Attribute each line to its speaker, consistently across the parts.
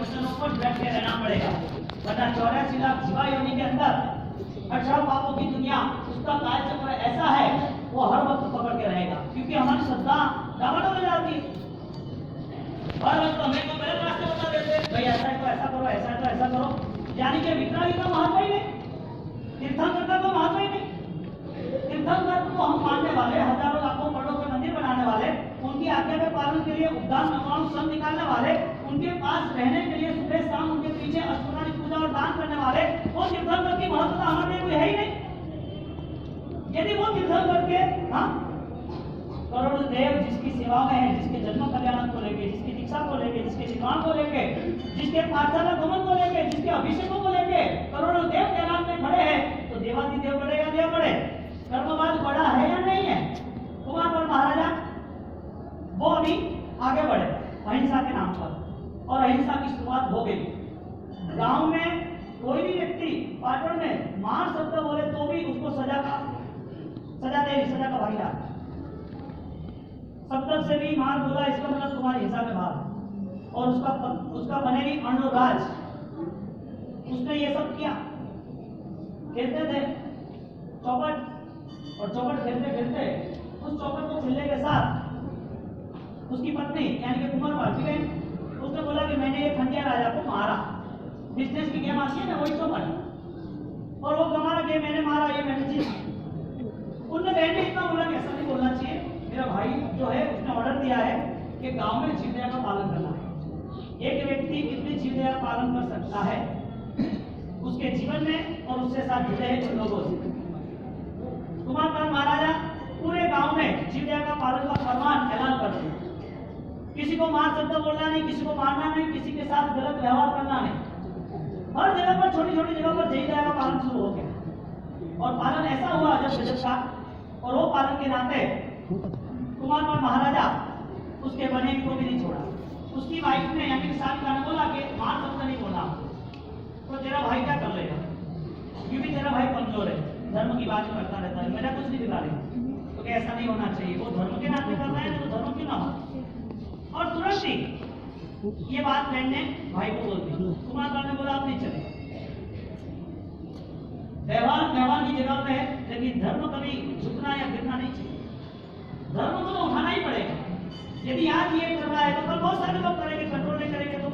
Speaker 1: वचनों पर डट के रहना पड़ेगा, वरना 84 लाख जीवा योनि के अंदर 18 पापों की दुनिया, उसका कालचक्र ऐसा है वो हर वक्त पकड़ के रहेगा, क्योंकि हमारी श्रद्धा डामाडोल हो जाती है। हर वक्त हमें को गलत रास्ते बता देते हैं, भाई ऐसा है तो ऐसा करो, ऐसा है तो ऐसा करो, यानी कि वितरागी का महत्व ही नहीं, तीर्थंकर का महत्व ही नहीं। तीर्थंकर को हम मानने वाले, हजारों लाखों करोड़ों के मंदिर बनाने वाले, उनकी आज्ञा के पालन के लिए उद्दान नवान संत निकालने वाले, उनके पास रहने के लिए सुबह शाम उनके पीछे अष्टप्रहरी पूजा और दान करने वाले, वो तीर्थंकर की महत्वता हमारे लिए कोई है ही नहीं। यदि वो तीर्थंकर के करोड़ देव जिसकी सेवा में है, जिसके जन्म कल्याण को लेके, जिसकी दीक्षा को लेके, जिसके निर्माण को लेके, जिसके पाठशाला गमन को लेके, जिसके अभिषेकों को लेके करोड़ों देव कैलाश में खड़े हैं, तो देवाधिदेव बड़े या देव बड़े, कर्मवाद बड़ा है या नहीं है? कुमारपाल महाराजा वो अभी आगे बढ़े अहिंसा के नाम पर, और अहिंसा की शुरुआत हो गई। गांव में कोई भी व्यक्ति पाटन में मार शब्द बोले तो भी उसको सजा का भागीदार, शब्द से भी मार बोला इसका मतलब तुम्हारी हिंसा में भाग, और उसका बनेगी अनुराज। उसने ये सब किया, खेलते थे चौपट, और चौपट खेलते खेलते उस चौपट को खेलने के साथ उसकी पत्नी यानी कि कुमारपाल ठीक है, उसने बोला कि मैंने ये खंडिया राजा को मारा, बिजनेस की गेम आती है ना वही चौपट, और वो गंवारा के मैंने मारा, ये मैंने जीता। उनने बहन ने इतना बोला कि ऐसा नहीं बोलना चाहिए, मेरा भाई जो है उसने ऑर्डर दिया है कि गांव में जीवदया का पालन करना है। एक व्यक्ति कितनी जीवदया का पालन कर सकता है उसके जीवन में और उससे साथ जुड़े हैं लोगों से। कुमारपाल महाराजा पूरे गांव में जीवदया का पालन का फरमान ऐलान कर दिया, किसी को मार शब्द बोलना नहीं, किसी को मारना नहीं, किसी के साथ गलत व्यवहार करना नहीं। हर जगह पर छोटी छोटी जगह पर जीवदया का पालन शुरू हो गया, और पालन ऐसा हुआ जब गजब का, और वो पालन के नाते कुमारपाल महाराजा उसके बने को भी नहीं छोड़ा। उसकी वाइफ ने यानी कि सावित्री ने बोला कि मार शब्द नहीं बोला, तो तेरा भाई क्या कर लेगा, क्योंकि तेरा भाई कमजोर है, धर्म की बात करता रहता है, मेरा कुछ नहीं बिगाड़ेगा, तो ऐसा नहीं होना चाहिए, वो धर्म के नाते कर रहा है तो धर्म क्यों ना हो। और तुरंत ही ये बात बहन ने भाई को बोल दी। कुमारपाल ने बोला आप नहीं चले, व्यवहार की जगह पे है, लेकिन धर्म कभी झुकना या गिरना नहीं चाहिए, धर्म को तो उठाना ही पड़ेगा। यदि आज ये कर रहा है तो कल बहुत सारे लोग करेंगे, कंट्रोल नहीं करेंगे तो।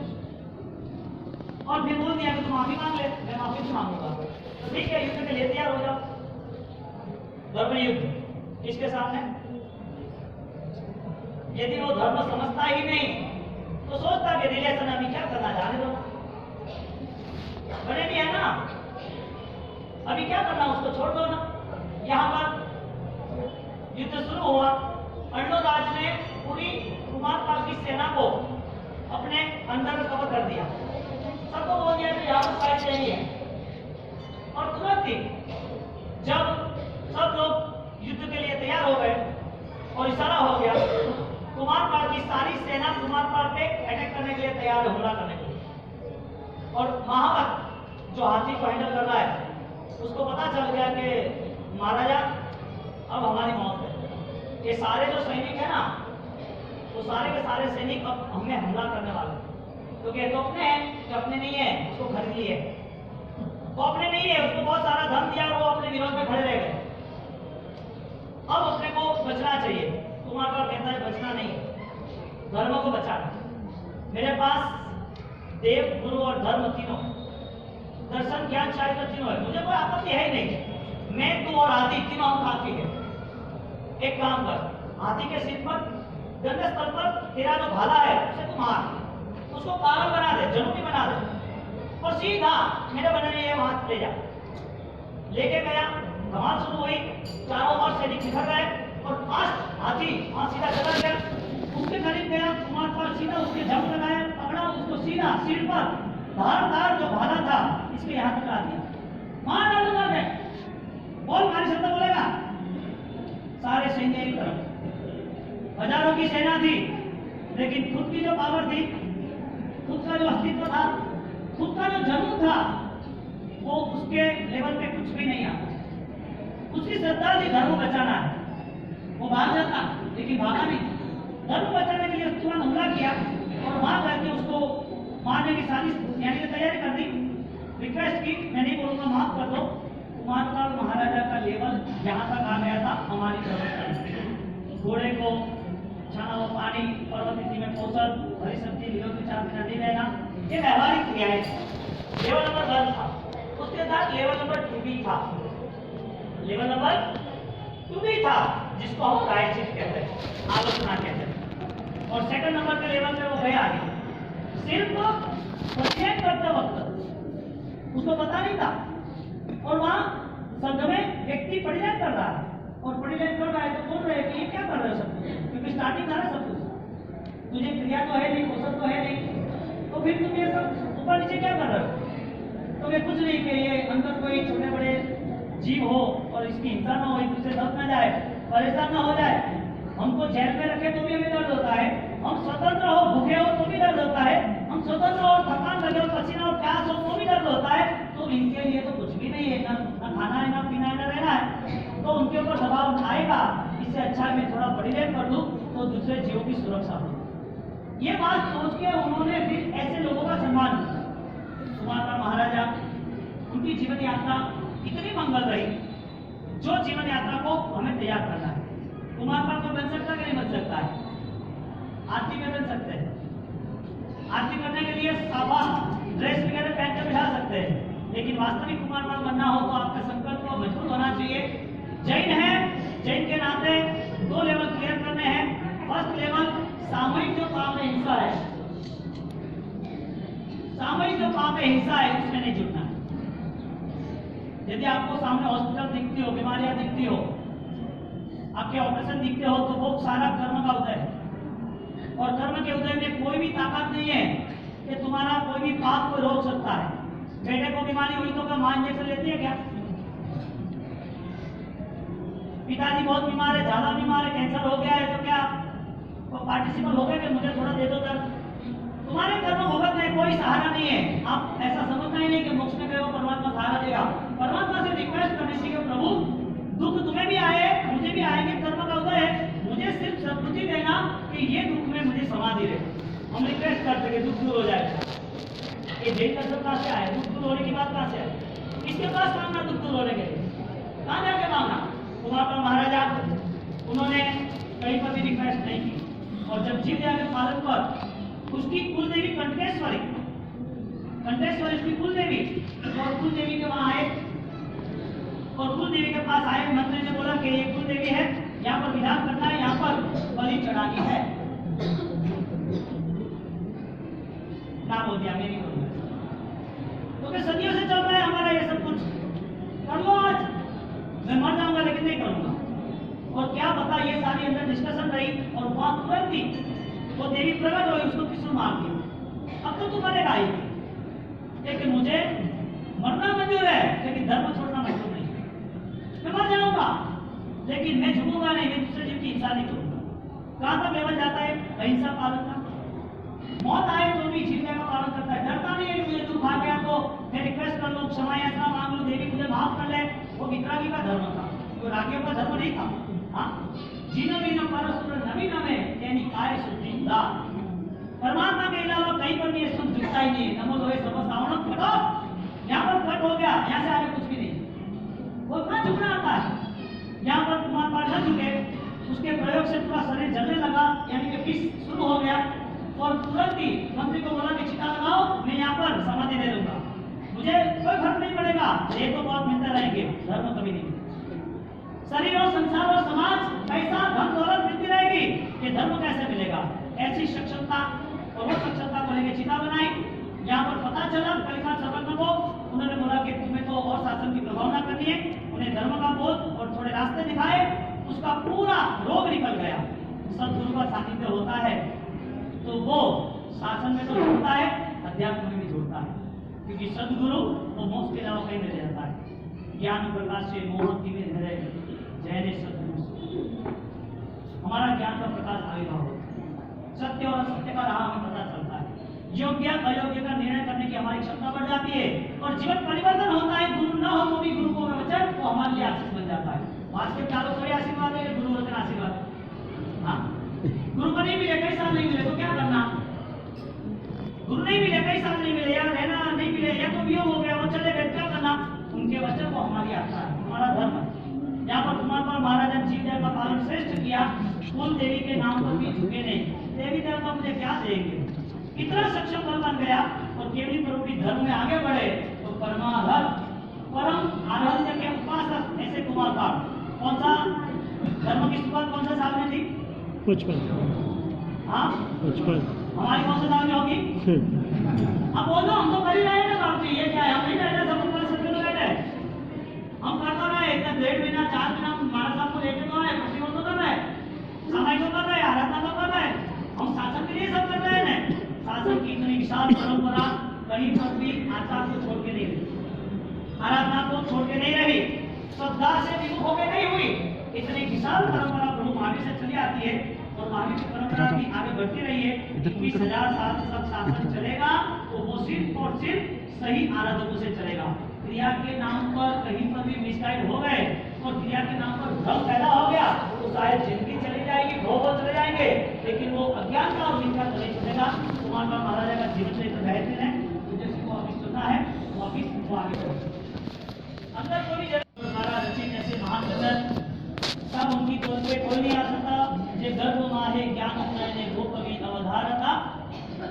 Speaker 1: और फिर बोल दिया कि तुम माफी मांग ले, मैं माफी नहीं मांगूंगा, तो ठीक है युद्ध के लिए तैयार हो जाओ। धर्म युद्ध किसके सामने? यदि वो धर्म समझता ही नहीं तो सोचता कि रिलेशन अभी क्या करना, जाने दो, बने भी है ना, अभी क्या करना, उसको छोड़ दो ना। यहाँ पर युद्ध शुरू हुआ, अर्णोराज ने पूरी कुमारपाल की सेना को अपने अंदर कवर कर दिया, सबको बोल दिया कि यहाँ पर फाइट नहीं है। और तुरंत ही जब सब लोग युद्ध के लिए तैयार हो गए और इशारा हो गया, कुमारपाल की सारी सेना कुमारपाल पे अटैक करने के लिए तैयार है, हमला करने के लिए। और महावत जो हाथी को हैंडल कर रहा है उसको पता चल गया कि महाराजा अब हमारी मौत है, ये सारे जो सैनिक है ना वो सारे के सारे सैनिक अब हमें हमला करने वाले, क्योंकि ये तो अपने हैं, जो अपने नहीं है उसको खरीद लिए, वो अपने नहीं है उसको बहुत सारा धन दिया, वो अपने विरोध में खड़े रह गए, अब अपने को बचना चाहिए। कुमारपाल कहता है बचना नहीं, धर्म को बचाना। मेरे पास देव गुरु और धर्म तीनों, दर्शन ज्ञान चारित्र तीनों है, मुझे कोई आपत्ति है ही नहीं, मैं तू और हाथी तीनों हम काफी है। एक काम कर, हाथी के सिर पर गंदे स्थल पर तेरा जो भाला है उसे तू मार, उसको पागल बना दे, जनुकी बना दे, और सीधा मेरे बनने ये वहां ले जा। लेके गया, धमाल शुरू हुई, चारों ओर सैनिक निकल गए और फास्ट हाथी वहां सीधा चला गया, उसके करीब गया, कुमारपाल सीधा उसके जंप लगाया, पकड़ा उसको सीधा सिर पर धारदार जो भाला था इसके यहाँ टकरा दिया, मार डालूंगा मैं, बोल मारी शब्द बोलेगा। सारे सैन्य एक तरफ, हजारों की सेना थी, लेकिन खुद की जो पावर थी, खुद का जो अस्तित्व था, खुद का जो जरूर था, वो उसके लेवल पे कुछ भी नहीं आता। उसकी श्रद्धा थी धर्म बचाना है, वो भाग जाता, लेकिन भागा नहीं, धर्म बचाने के लिए तुरंत हमला किया और वहां जाके उसको मारने की साजिश यानी कि तैयारी कर दी, रिक्वेस्ट की, मैं नहीं बोलूंगा, माफ कर दो। कुमारपाल महाराजा का लेवल जहाँ तक आ गया था हमारी व्यवस्था, घोड़े को छाना हुआ पानी, पर्वत में पोषण, हरी सब्जी, लीलों के 4 महीना नहीं लेना, ये व्यवहारिक क्रियाएं लेवल नंबर 1 था। उसके साथ लेवल नंबर 2 भी था, लेवल नंबर 2 भी था, जिसको हम प्रायश्चित कहते हैं, आलोचना कहते हैं। और सेकंड नंबर के लेवल पे वो गया आगे, सिर्फ प्रत्येक करते वक्त उसको पता नहीं था, और वहां संघ में व्यक्ति परिणय कर रहा है, और परिणय कर रहा है तो बोल रहे हैं कि ये क्या कर रहे हो सब, क्योंकि स्टार्टिंग था ना सब कुछ, तुझे क्रिया तो है नहीं, पोषण तो है नहीं, तो फिर तुम ये सब ऊपर नीचे क्या कर रहे हो? तो वे कुछ नहीं कि ये अंदर कोई छोटे बड़े जीव हो और इसकी हिंसा ना हो, एक दूसरे दब ना जाए, परेशान ना हो जाए, हमको जेल में रखे तो भी हमें दर्द होता है, हम स्वतंत्र हो, भूखे हो तो भी दर्द होता है, हम स्वतंत्र हो, थकान लगे हो, पसीना और प्यास हो तो भी दर्द होता है, तो इनके लिए तो कुछ भी नहीं है, ना खाना है, ना पीना है, ना रहना है, तो उनके ऊपर दबाव आएगा। इससे अच्छा मैं थोड़ा परिणय कर दूं तो दूसरे जीवों की सुरक्षा हो। ये बात सोच के उन्होंने फिर ऐसे लोगों का सम्मान किया। कुमारपाल महाराजा, उनकी जीवन यात्रा इतनी मंगल रही, जो जीवन यात्रा को हमें तैयार करना है। कुमारपाल को बन सकता है कि नहीं बन सकता है? आरती में बन सकते हैं, आरती करने के लिए साफा ड्रेस वगैरह पहन कर बिठा सकते हैं, लेकिन वास्तविक कुमारपाल बनना हो तो आपका संकल्प को मजबूत होना चाहिए। जैन है, जैन के नाते 2 लेवल क्लियर करने हैं। फर्स्ट लेवल, सामूहिक जो पाप है, हिंसा है, सामूहिक जो पाप है, हिंसा है, उसमें नहीं जुटना। यदि आपको सामने हॉस्पिटल दिखती हो, बीमारियां दिखती हो, आपके ऑपरेशन दिखते हो, तो वो सारा कर्म का उदय है, और कर्म के उदय में कोई भी ताकत नहीं है कि तुम्हारा कोई भी पाप को रोक सकता है। बेटे को बीमारी हुई तो क्या मां इंजेक्शन लेती है क्या? पिताजी बहुत बीमार है, ज्यादा बीमार है, कैंसर हो गया है, तो क्या वो पार्टिसिपल हो गए कि मुझे थोड़ा दे दो दर्द? तुम्हारे कर्म भुगत में कोई सहारा नहीं है। आप ऐसा समझना ही नहीं कि मोक्ष में गए वो परमात्मा सहारा देगा। परमात्मा से रिक्वेस्ट करनी चाहिए, प्रभु दुख तुम्हें भी आए, मुझे भी आएंगे, कर्म का उदय है, मुझे सिर्फ सद्बुद्धि देना कि ये दुख में मुझे समाधि रहे। हम रिक्वेस्ट करते कि दुख दूर हो जाए। ये जैन दर्शन कहाँ से आए? दुख दूर होने की बात कहाँ से आई? किसके पास मांगना दुख दूर होने के लिए? कहाँ जाके मांगना? कुमारपाल महाराजा, उन्होंने कहीं पर भी रिक्वेस्ट नहीं की, और जब जीव दया के पालन पर उसकी कुल देवी कंटेश्वरी, कंटेश्वरी उसकी कुल देवी, और कुल देवी के वहां आए, और कुल देवी के पास आए, मंत्री ने बोला कि ये कुल देवी है, यहाँ पर विधान करना है, यहाँ पर बलि चढ़ानी है। ना बोल दिया, मैं नहीं करूंगा, क्योंकि सदियों से चल रहा है हमारा ये सब कुछ, कर लो आज, मैं मर जाऊंगा लेकिन नहीं करूंगा। और क्या पता ये सारी अंदर डिस्कशन रही, और वहां तुरंत ही वो देवी प्रकट हुई, उसको त्रिशूल मार दिया। अब तो तू मरेगा ही, लेकिन मुझे मरना मंजूर है, लेकिन धर्म छोड़ना मंजूर नहीं है। मैं मर जाऊंगा लेकिन मैं झुकूंगा नहीं, मैं दूसरे जीव की हिंसा नहीं करूंगा। कहां तक लेवल जाता है अहिंसा पालन का? मौत आए तो भी जीवने का पालन करता है, डरता नहीं है कि मुझे दुख आ गया तो मैं रिक्वेस्ट कर लूं, क्षमा याचना मांग लूं, देवी मुझे माफ कर ले। वो वितरागी का धर्म था, वो रागियों का धर्म नहीं था। हाँ, जीनवीन परस्पर नवीन में यानी काय शुद्धिंदा, परमात्मा के अलावा कहीं पर भी ये शुद्ध दिखता ही नहीं है। नमो लोहे सब सावण फटो, यहाँ पर फट हो गया, यहाँ से आगे कुछ भी नहीं। वो कहाँ झुकना आता है? यहाँ पर कुमारपाल न झुके, उसके प्रयोग से पूरा शरीर जलने लगा, यानी कि विष शुरू हो गया, और तुरंत ही मंत्री को बोला कि चिता लगाओ, मैं यहाँ पर समाधि दे दूंगा, मुझे कोई फर्क नहीं पड़ेगा, ये तो बहुत मिलते रहेंगे, धर्म कभी नहीं। शरीर और संसार और समाज, पैसा धन दौलत मिलती रहेगी, ये धर्म कैसे मिलेगा? ऐसी सक्षमता, और वो सक्षमता को लेकर चिता बनाई। यहाँ पर पता चला कलिकाल सर्वज्ञ को, उन्होंने बोला कि तुम्हें तो और शासन की प्रभावना करनी है, उन्हें धर्म का बोध और थोड़े रास्ते दिखाए, उसका पूरा रोग निकल गया। सदगुरु का सानिध्य होता है तो वो शासन में तो जोड़ता है, अध्यात्म में भी जोड़ता है, क्योंकि सदगुरु वो मोक्ष के अलावा कहीं नहीं जाता है। ज्ञान प्रकाश से मोह की में धरे जैने सदगुरु, हमारा ज्ञान का प्रकाश आविर्भाव होता है, सत्य और असत्य का राह हमें पता चलता है, योग्य अयोग्य का निर्णय करने की हमारी क्षमता बढ़ जाती है, और जीवन परिवर्तन होता है। गुरु न हो तो भी गुरु को वचन वो हमारे लिए आशीष बन जाता है। आज के चारों कोई आशीर्वाद है, गुरु वचन आशीर्वाद। हाँ, गुरु को नहीं मिले, कई साल नहीं मिले तो क्या करना? गुरु नहीं मिले, कई हमारी आस्था है, हमारा धर्म है। यहाँ पर कुमार पाल महाराज ने जीव दया का पालन श्रेष्ठ किया, कुल देवी के नाम पर भी झुके नहीं। देवी देवता मुझे क्या देंगे, इतना सक्षम बल बन गया और केवली प्रभु की धर्म में आगे बढ़े तो परमाहर परम आराध्य के उपासक ऐसे कुमार पाल। कौन सा धर्म की शुरुआत कौन सा साल में थी?
Speaker 2: 55।
Speaker 1: हाँ
Speaker 2: 55।
Speaker 1: हमारी कौन सा साल में होगी? अब बोलो, हम तो कर ही रहे हैं ना बाबू जी, ये क्या है? हम नहीं बैठे, सब ऊपर सब लोग बैठे, हम करता रहे इतना 1.5 महीना 4 महीना महाराज साहब को लेके तो आए, प्रतिबंध तो कर रहे हैं, सामायिक तो कर रहे हैं, आराधना तो कर रहे हैं, हम शासन के लिए सब कर रहे हैं। शासन की इतनी विशाल परंपरा कहीं पर भी आचार को छोड़ के नहीं रही, आराधना को छोड़ के नहीं रही, श्रद्धा से विमुख होकर नहीं हुई। इतनी विशाल परंपरा प्रभु महावीर से चली आती है और महावीर की परंपरा भी आगे बढ़ती रही है। 21,000 साल तक शासन चलेगा तो वो सिर्फ और सिर्फ सही आराधकों से चलेगा। क्रिया के नाम पर कहीं पर भी मिसगाइड हो गए और क्रिया के नाम पर भ्रम पैदा हो गया तो शायद जिंदगी चली जाएगी, भोग चले जाएंगे, लेकिन वो अज्ञान का और मिथ्या तो नहीं चलेगा। कुमार पाल महाराज का जीवन चरित्र बेहतरीन है, मुझे इसको वापिस सुनना है, वापिस वो आगे बढ़ो। अंदर कोई महाराज रचित ऐसे महान वचन सब उनकी कोई नहीं आ सकता। जे गर्भ माहे ज्ञान ने वो कवि अवधारता,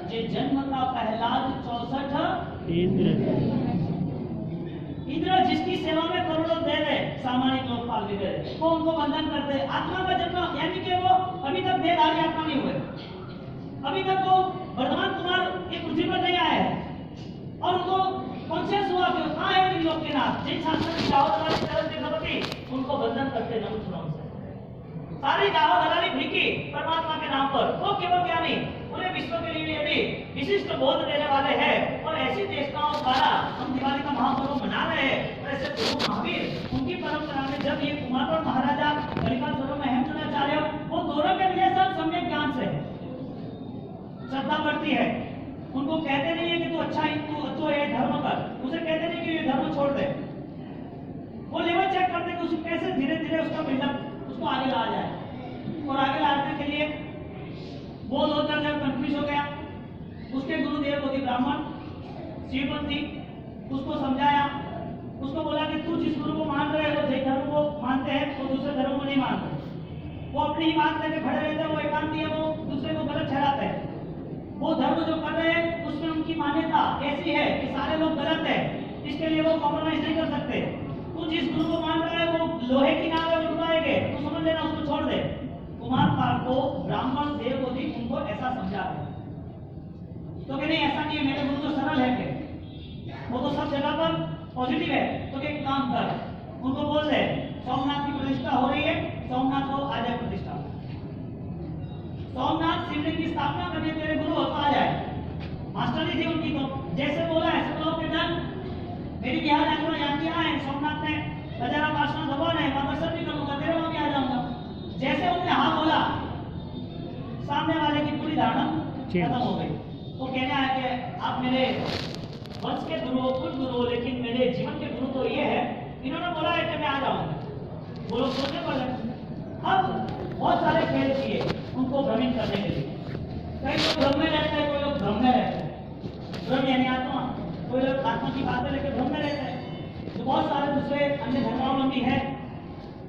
Speaker 1: जे जन्म का पहलाद 64 इंद्र जिसकी सेवा में करोड़ों देव है, सामान्य लोकपाल विदे वो उनको बंधन करते। आत्मा का जन्म यानी कि वो अभी तक देहधारी आत्मा नहीं हुए, अभी तक वो वर्तमान कुमार ये पृथ्वी पर नहीं आए हैं और उनको कॉन्शियस हुआ कि कहाँ है लोक के नाथ, जिन शास्त्र की गाँव दलाली तरफ देखती उनको बंधन करते नमन सुनाओ से सारी गाँव दलाली भिकी परमात्मा के नाम पर। वो केवल ज्ञानी पूरे विश्व के लिए यदि विशिष्ट बोध देने वाले हैं और ऐसी चेष्टाओं द्वारा हम दिवाली का महापर्व मना रहे हैं, ऐसे प्रभु महावीर उनकी परंपरा में जब ये कुमार पाल महाराजा कलिका स्वरूप में हेमचंद्राचार्य वो दोनों के लिए सब सम्यक ज्ञान से श्रद्धा बढ़ती है। उनको कहते नहीं है कि तू अच्छा हिंदू तो ये धर्म कर, उसे कहते नहीं कि ये धर्म छोड़ दे। वो लेवल चेक करते कि उसको कैसे धीरे धीरे उसका बिल्डअप उसको आगे ला जाए और आगे लाने के लिए वो दो जब कंफ्यूज हो गया, उसके गुरुदेव को ब्राह्मण शिवपंथी उसको समझाया, उसको बोला कि तू जिस गुरु को मान रहे हो जैन धर्म को मानते हैं तो दूसरे धर्म को नहीं मानते, वो अपनी ही बात लेके खड़े रहते हैं, वो एकांती है, वो दूसरे को गलत ठहराते हैं। वो धर्म जो कर रहे हैं उसमें उनकी मान्यता ऐसी है कि सारे लोग गलत है, इसके लिए वो कॉम्प्रोमाइज नहीं कर सकते। तू जिस गुरु को मान रहा है वो लोहे की नाव है, वो डुबाएंगे, तू समझ लेना, उसको छोड़ दे। कुमार पाल को ब्राह्मण देव बोधी उनको ऐसा समझा तो कि नहीं ऐसा नहीं है, मेरे गुरु तो सरल है के वो तो सब जगह पर पॉजिटिव है, तो एक काम कर उनको बोल दे सोमनाथ की प्रतिष्ठा हो रही है, सोमनाथ को आ जाए प्रतिष्ठा, सोमनाथ शिवलिंग की स्थापना करने तेरे गुरु होता आ जाए। मास्टर जी थी उनकी, तो जैसे बोला ऐसे बोलो कि डन, मेरी बिहार यात्रा यहाँ की आए सोमनाथ में गजारा पार्षद भगवान है, वहां दर्शन भी करूंगा, तेरे वहां भी आ जाऊंगा। जैसे उन्होंने हाँ बोला सामने वाले की पूरी धारणा खत्म हो गई। वो कहने आया कि आप मेरे वंश के गुरु हो, कुल गुरु हो, लेकिन मेरे जीवन के गुरु तो ये है, इन्होंने बोला है कि मैं आ जाऊंगा। वो लोग सोचने पड़े, अब बहुत सारे खेल किए उनको भ्रमित करने के लिए। कई लोग भ्रम में रहते हैं, कोई लोग भ्रम में रहते हैं, भ्रम यानी आत्मा, कोई लोग आत्मा की बातें लेकर भ्रम में रहते हैं। तो बहुत सारे दूसरे अन्य धर्मावलंबी है।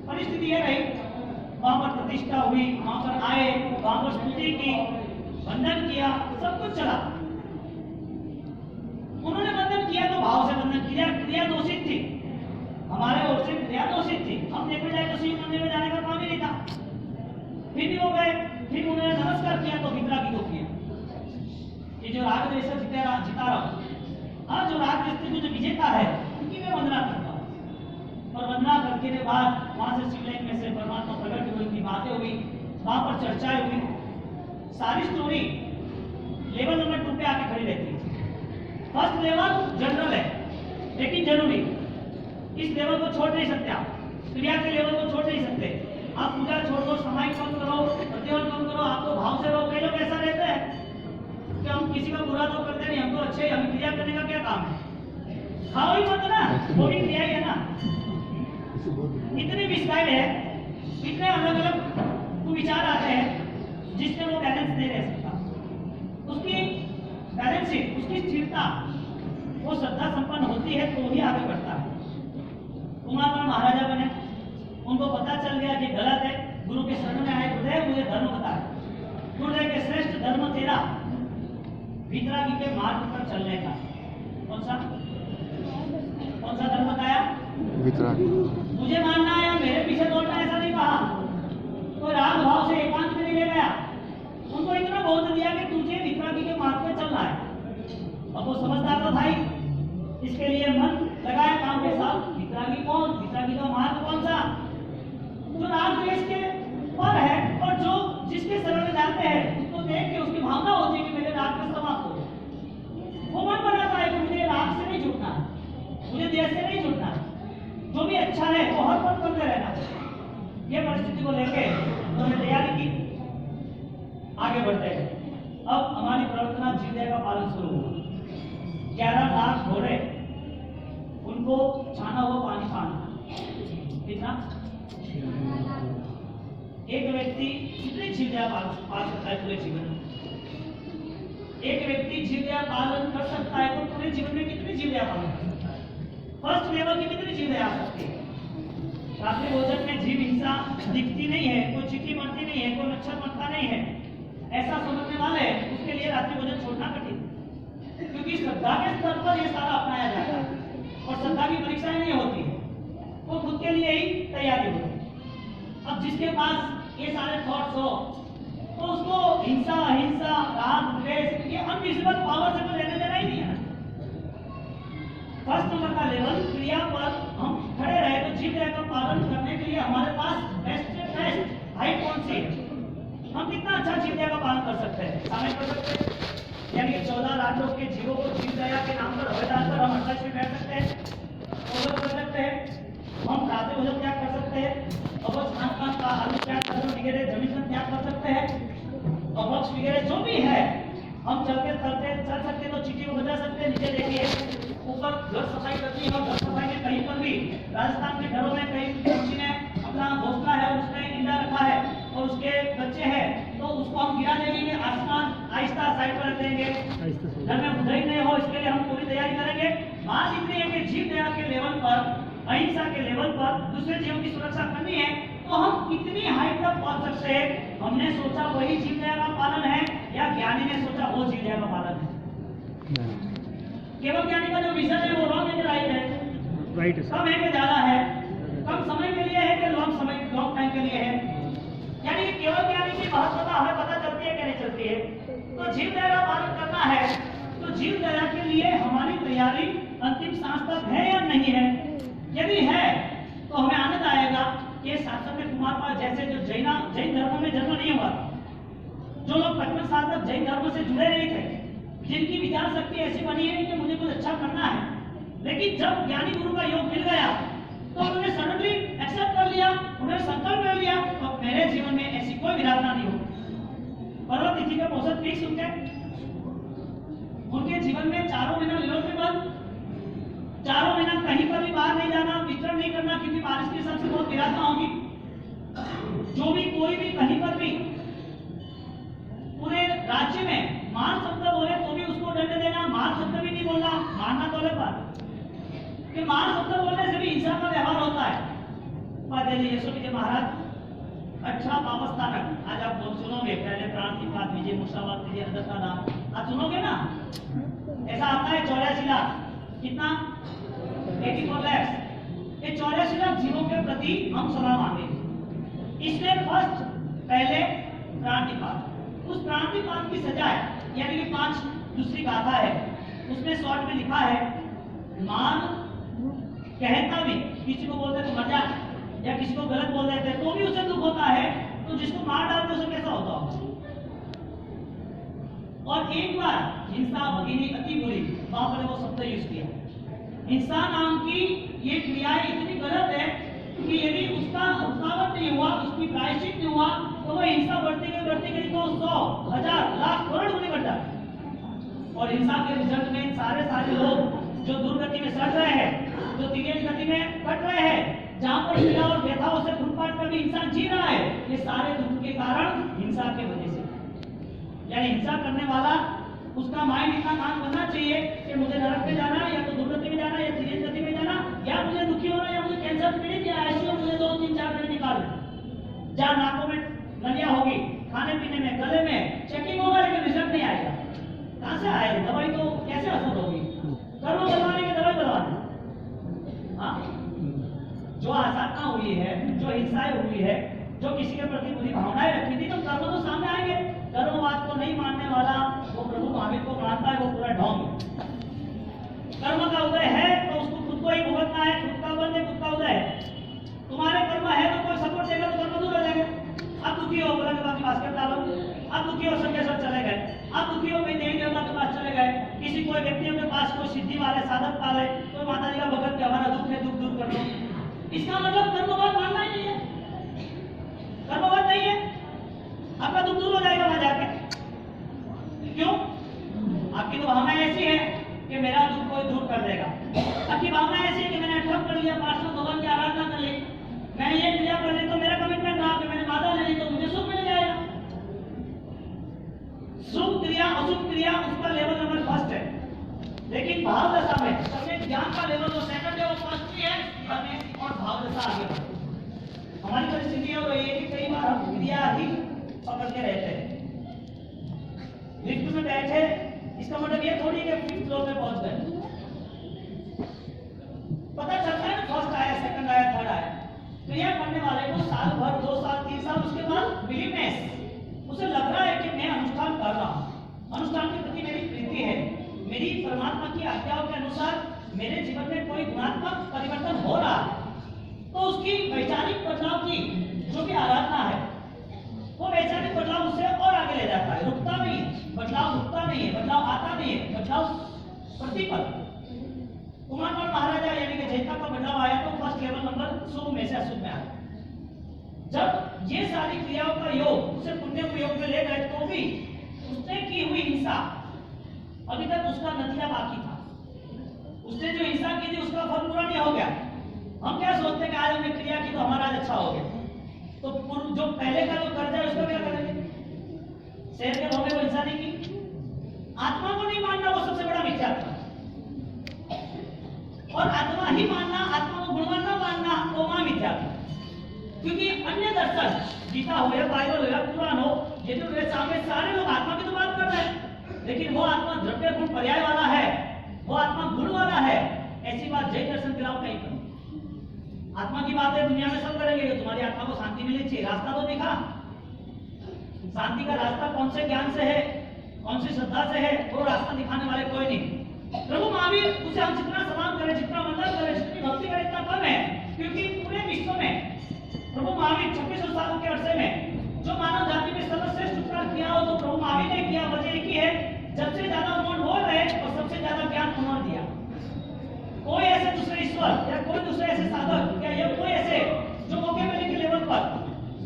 Speaker 1: परिस्थिति ये रही, वहां पर प्रतिष्ठा हुई, वहां पर आए, वहां पर स्तुति की, बंधन किया, सब कुछ चला। उन्होंने बंधन किया तो भाव से बंधन किया, क्रिया दोषित थी, हमारे ओर से क्रिया दोषित थी। हम देखने जाए तो शिव मंदिर में जाने का काम ही नहीं था, फिर भी वो गए, फिर उन्होंने नमस्कार किया तो भित्रा की को किया। ये जो राग द्वेष जिता रहा हूं, हाँ जो राग द्वेष को जो विजेता है उनकी मैं वंदना करता हूँ। और वंदना करने के बाद वहां से शिवलिंग में से परमात्मा प्रकट हुए, उनकी बातें हुई, वहां पर चर्चाएं हुई। सारी स्टोरी लेवल नंबर 2 पे आके खड़ी रहती है। फर्स्ट लेवल जनरल है लेकिन जरूरी, इस लेवल को छोड़ नहीं सकते आप, क्रिया के लेवल को छोड़ नहीं सकते आप। पूजा छोड़ दो, सामायिक कम करो, प्रतिबंध कम करो, आपको भाव से रहो। कई लोग ऐसा रहते हैं कि हम किसी का बुरा तो करते नहीं, हमको अच्छे, हमें क्रिया करने का क्या काम है, खाओ ही मत ना, वो भी क्रिया ही है ना। इतनी मिसगाइड है, इतने अलग अलग विचार आते हैं जिसमें वो बैलेंस नहीं रह सकता। उसकी बैलेंसिंग, उसकी स्थिरता वो श्रद्धा संपन्न होती है तो ही आगे बढ़ता है। कुमारपाल महाराजा बने, उनको पता चल गया कि गलत है, गुरु के शरण में आए, गुरुदेव मुझे धर्म बताया। गुरुदेव के श्रेष्ठ धर्म तेरा वितरागी के मार्ग पर चलने का। कौन सा धर्म बताया? वितरागी। मुझे मानना है या मेरे पीछे दौड़ना, ऐसा नहीं कहा। कोई राग भाव से एकांत में नहीं ले गया, उनको इतना बोध दिया कि तुझे वितरागी के मार्ग पर चलना है। अब वो समझदार तो भाई, इसके लिए मन लगाया काम के साथ। वितरागी कौन? वितरागी का मार्ग कौन सा? जो राग द्वेष के पर है और जो जिसके शरण में जाते हैं उसको देख के उसकी भावना होती है कि मेरे राग का समाप्त हो। वो मन बनाता है कि मुझे राग से नहीं जुड़ना है, मुझे देश से नहीं जुड़ना है, जो भी अच्छा है वो हर पल करते रहना। ये परिस्थिति को लेके उन्होंने तैयारी की, आगे बढ़ते हैं। अब हमारी प्रार्थना जिंदगी का पालन शुरू हुआ। 11 लाख घोड़े, उनको छाना हुआ पानी पाना। कितना? एक व्यक्ति कितनी जीवदया पाल सकता है पूरे जीवन में? एक व्यक्ति जीवदया पालन कर सकता है तो पूरे जीवन में कितनी जीवदया पालन कर सकता है? फर्स्ट लेवल की कितनी जीवदया आ सकती है? रात्रि भोजन में जीव हिंसा दिखती नहीं है, कोई चिट्ठी मरती नहीं है, कोई मच्छर मरता नहीं है, ऐसा समझने वाले उसके लिए रात्रि भोजन छोड़ना कठिन, क्योंकि श्रद्धा के स्तर पर यह सारा अपनाया जाता है और श्रद्धा की परीक्षाएं नहीं होती है, वो खुद के लिए ही तैयारी होती है। अब जिसके पास ये सारे थॉट्स हो तो उसको हिंसा, अहिंसा, राग, द्वेष, ये अनविजिबल पावर से तो लेने देना ही नहीं है। फर्स्ट नंबर का लेवल क्रिया पर हम खड़े रहे तो जीवदया का पालन करने के लिए हमारे पास बेस्ट हाइट कौन सी है? हम कितना अच्छा जीवदया का पालन कर सकते हैं, शामिल कर सकते हैं। यानी 14 लाख लोग के जीवों को जीवदया के नाम पर हवाई डालकर हम 28 में बैठ सकते हैं, कर सकते हैं। हम रात्रि भोजन त्याग कर सकते हैं, अवक्ष खान का आलू त्याग वगैरह जमीन पर त्याग कर सकते हैं, अवक्ष वगैरह जो भी है हम चल सकते तो चिट्ठी को बजा सकते हैं। नीचे देखिए ऊपर घर सफाई करती है और घर सफाई में कहीं पर भी राजस्थान के घरों में कहीं किसी ने अपना घोंसला है उसमें इंडा रखा है और उसके बच्चे हैं तो उसको हम गिरा देंगे, आसमान आहिस्ता साइड पर रख देंगे, घर में उधर ही नहीं हो, इसके लिए हम पूरी तैयारी करेंगे। बात इतनी है कि जीवदया के लेवल पर, अहिंसा के लेवल पर दूसरे जीवों की सुरक्षा करनी है तो हम कितनी हाइट तक पहुंच सकते हैं? हमने सोचा वही जीवदया का पालन है या ज्ञानी ने सोचा वो जीवदया का पालन है? केवल ज्ञानी का जो विजन है वो रॉन्ग है, राइट है? राइट है। कम है कि ज्यादा है? कम समय के लिए है कि लॉन्ग टाइम के लिए है? यानी केवल ज्ञानी की महत्वता हमें पता चलती है कि नहीं चलती है? तो जीवदया का पालन करना है तो जीवदया के लिए हमारी तैयारी अंतिम सांस तक है या नहीं है? यदि है तो हमें आनंद आएगा कि शासन में कुमारपाल जैसे जो जैन धर्म में जन्म नहीं हुआ, जो लोग 55 साल तक जैन धर्म से जुड़े नहीं थे, जिनकी विचार शक्ति ऐसी बनी है कि मुझे कुछ अच्छा करना है, लेकिन जब ज्ञानी गुरु का योग मिल गया तो उन्होंने सडनली एक्सेप्ट कर लिया, उन्होंने संकल्प कर लिया तो मेरे जीवन में ऐसी कोई विराटता नहीं होगी। पर्वत तिथि का औसत फिक्स उनके जीवन में 4 महीना लिलों में बंद, 4 महीना कहीं पर भी बाहर नहीं जाना, विचरण नहीं करना, क्योंकि बारिश के हिसाब से बहुत विराटता होगी। जो भी कोई भी कहीं पर भी पूरे राज्य में मान शब्द बोले तो भी उसको दंड देना, मान शब्द भी नहीं बोलना, मारना तो अलग बात कि मान शब्द बोलने से भी हिंसा का व्यवहार होता है। यशोवी जी महाराज अच्छा वापस स्थानक आज आप बहुत सुनोगे, पहले प्राण की बात विजय मुर्शाबाद के लिए अंदर का नाम आज सुनोगे ना, ऐसा आता है 84 लाख, कितना 84 लाख। ये 84 लाख जीवों के प्रति हम सलाह मांगे। इसमें फर्स्ट पहले प्राणिपात, उस प्राणिपात की सजाए यानी कि 5 दूसरी गाथा है, उसमें शॉर्ट में लिखा है मान कहता भी किसी को बोलते तो मजा या किसी को गलत बोल देते तो भी उसे दुख होता है, तो जिसको मार डालते उसे कैसा होता होगा। और एक बार हिंसा भगिनी अति बुरी, बाप ने वो शब्द यूज किया। हिंसा नाम की ये क्रिया इतनी गलत है कि यदि उसका रुकावट नहीं हुआ, उसकी प्रायश्चित नहीं हुआ तो वो हिंसा बढ़ती गई तो 100, 1000, लाख, करोड़ गुनी बढ़ जाती। और हिंसा के रिजल्ट में सारे लोग जो दुर्गति में सड़ रहे हैं, जो तेज गति में कट रहे हैं, जहां पर पीड़ा और व्यथाओं से फूटपाट पर भी इंसान जी रहा है, ये सारे दुख के कारण हिंसा के वजह से। यानी हिंसा करने वाला उसका माइंड इतना काम करना चाहिए कि मुझे नरक में जाना या तो दुर्गति में जाना या तेज गति में जाना, या मुझे दुखी होना या मुझे कैंसर है, दवाई तो कैसे असर होगी? कर्म बनवाने की दवाई बनवाने। हाँ, जो आसाधना हुई है, जो हिंसाएं हुई है, जो किसी के प्रति बुरी भावनाएं रखी थी, तो कर्म तो सामने आएंगे। कर्मवाद को नहीं मानने वाला वो प्रभु महावीर को मानता है, वो पूरा ढोंग है। कर्म का उदय है तो उसको खुद को ही भुगतना है, खुद का बंद है, खुद का उदय है। तुम्हारे कर्म है तो कोई सपोर्ट देगा तो कर्म दूर हो जाएंगे। अब दुखी हो बोला के पास बास्केट डालो, अब दुखी हो संजय सर चले गए, अब दुखी हो कहीं देवी देवता के पास चले गए, किसी कोई व्यक्तियों के पास कोई सिद्धि वाले साधक पाले, कोई माता जी का भगत के हमारा दुख है, दुख दूर कर दो। इसका मतलब कर्मवाद मानना ही नहीं है, कर्मवाद नहीं है, आपका दुख दूर हो जाएगा वहां जाके। क्यों? आपकी तो भावना ऐसी है कि मेरा दुख कोई दूर कर देगा, आपकी भावना ऐसी है कि मैंने अठरक कर लिया, 500 भगवान की आराधना कर ली, मैंने ये क्रिया कर ली तो मेरा कमिटमेंट रहा कि मैंने माता ले ली तो मुझे सुख मिल जाएगा। शुभ क्रिया अशुभ क्रिया उसका लेवल नंबर फर्स्ट है, लेकिन भाव दशा में समय ज्ञान का लेवल जो सेकंड है वो फर्स्ट ही है, हमें और भाव दशा आगे बढ़े। हमारी परिस्थिति हो रही है कि कई बार हम क्रिया ही पकड़ के रहते हैं। लिफ्ट में बैठे, इसका मतलब ये थोड़ी कि फिफ्थ फ्लोर पे पहुंच गए, पता चलता है ना फर्स्ट आया, सेकंड आया, थर्ड आया। क्रिया करने वाले को साल भर, 2 साल, 3 साल, उसके बाद बिलीवनेस, उसे लग रहा है कि मैं अनुष्ठान कर रहा हूं, अनुष्ठान के प्रति मेरी प्रीति है, मेरी परमात्मा की आज्ञाओं के अनुसार मेरे जीवन में कोई गुणात्मक परिवर्तन हो रहा है, तो उसकी वैचारिक बदलाव की जो भी आराधना है वो वैचारिक बदलाव उससे और आगे ले जाता है, रुकता नहीं है, बदलाव रुकता नहीं है, बदलाव आता नहीं है, बदलाव प्रतिपल। कुमारपाल महाराजा यानी कि जैता का बदलाव आया तो फर्स्ट लेवल नंबर शुभ में से अशुभ में आया। जब ये सारी क्रियाओं का योग उसे पुण्य को योग में ले गए तो भी उसने की हुई हिंसा अभी तक उसका नतीजा बाकी था, उसने जो हिंसा की थी उसका फल पूरा नहीं हो गया। हम क्या सोचते हैं कि आज हमने क्रिया की तो हमारा आज अच्छा हो गया, तो जो पहले का जो कर्जा है उसका क्या करेंगे? शेर के भोगे को हिंसा नहीं की, आत्मा को नहीं मानना वो सबसे बड़ा मिथ्यात्व, और आत्मा ही मानना, आत्मा को गुणवान न मानना वो महामिथ्यात्व। क्योंकि अन्य दर्शन, गीता हो या बाइबल हो या कुरान हो, ये जो मेरे सामने सारे लोग आत्मा की तो बात कर रहे हैं, लेकिन वो आत्मा द्रव्य गुण पर्याय वाला है, वो आत्मा गुण वाला है, ऐसी बात जय दर्शन के अलावा कहीं करो। आत्मा की बातें दुनिया में सब करेंगे, तुम्हारी आत्मा को शांति मिलनी चाहिए, रास्ता तो दिखा। शांति का रास्ता कौन से ज्ञान से है, कौन सी श्रद्धा से है, वो रास्ता दिखाने वाले कोई नहीं। प्रभु महावीर उसे हम जितना सलाम करें, जितना वंदन करें, जितनी भक्ति करें इतना कम है, क्योंकि पूरे विश्व में प्रभु महावीर 2600 सालों के अरसे में जो मानव जाति में सर्वश्रेष्ठ उपकार किया हो तो प्रभु महावीर ने किया। वजह एक ही है, सबसे ज्यादा मौन बोल रहे और सबसे ज्यादा ज्ञान उन्होंने दिया। कोई ऐसे दूसरे ईश्वर या कोई दूसरे ऐसे साधक या कोई ऐसे जो वोकेबलरी के लेवल पर,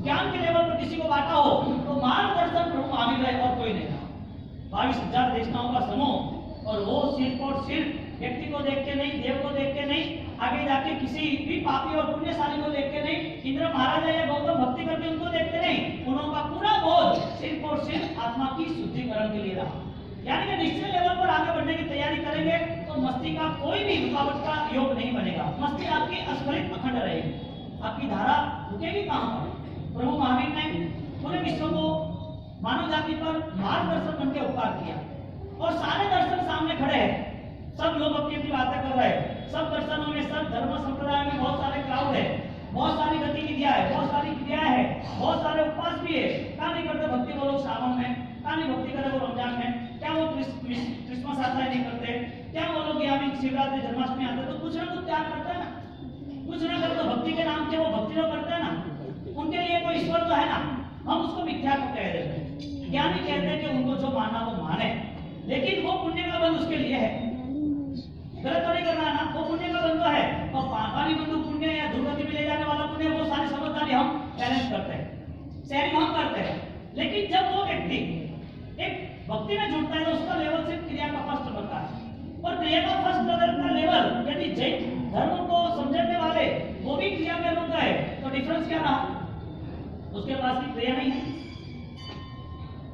Speaker 1: ज्ञान के लेवल पर किसी को बांटा हो तो मार्गदर्शन प्रभु महावीर है और कोई नहीं। 22,000 देशनाओं का समूह, और वो सिर्फ और सिर्फ व्यक्ति को देख के नहीं, देव को देख के नहीं, आगे जाके किसी भी पापी और पुण्यशाली को देख के नहीं, इंद्र महाराजा या गौतम भक्ति करके उनको देखते नहीं, उनका पूरा बोध सिर्फ और सिर्फ आत्मा की शुद्धिकरण के लिए रहा। यानी कि निश्चित लेवल पर आगे बढ़ने की तैयारी करेंगे तो मस्ती का कोई भी रुकावट का योग नहीं बनेगा, मस्ती आपकी अस्खलित अखंड रहेगी, आपकी धारा रुकेगी कहां पर? प्रभु महावीर ने पूरे विश्व को मानव जाति पर मार्गदर्शन बन के उपकार किया, और सारे दर्शन सामने खड़े हैं, सब लोग अपनी अपनी बातें कर रहे हैं, सब दर्शनों में, सब धर्म संप्रदाय में बहुत सारे क्राउड है, बहुत सारी गतिविधियां है, बहुत सारी क्रियाएं है, बहुत सारे उपवास भी है। क्या नहीं करते भक्ति वो लोग सावन में, क्या नहीं भक्ति करे वो रमजान में, क्या वो क्रिसमस आता है नहीं करते, क्या वो लोग यहाँ भी शिवरात्रि जन्माष्टमी आते तो कुछ ना कुछ त्याग करते हैं ना, कुछ ना करते तो भक्ति के नाम से वो भक्ति तो करते हैं ना, उनके लिए कोई ईश्वर तो है ना, हम उसको मिथ्या को कह देते हैं। ज्ञानी कहते हैं कि उनको जो मानना वो माने, लेकिन वो पुण्य का बंध उसके लिए है, गलत तो नहीं करना है ना, वो पुण्य का बंध है, और पानी बंधु पुण्य या दुर्गति में ले जाने वाला पुण्य, वो सारी समझदारी हम बैलेंस करते हैं, शेयरिंग हम करते हैं। लेकिन जब वो व्यक्ति एक भक्ति में जुड़ता है तो उसका लेवल सिर्फ क्रिया का फर्स्ट बनता है, और क्रिया का फर्स्ट लेवल का लेवल यदि जैन धर्म को समझने वाले वो भी क्रिया में रुक गए तो डिफरेंस क्या रहा? उसके पास भी क्रिया नहीं है।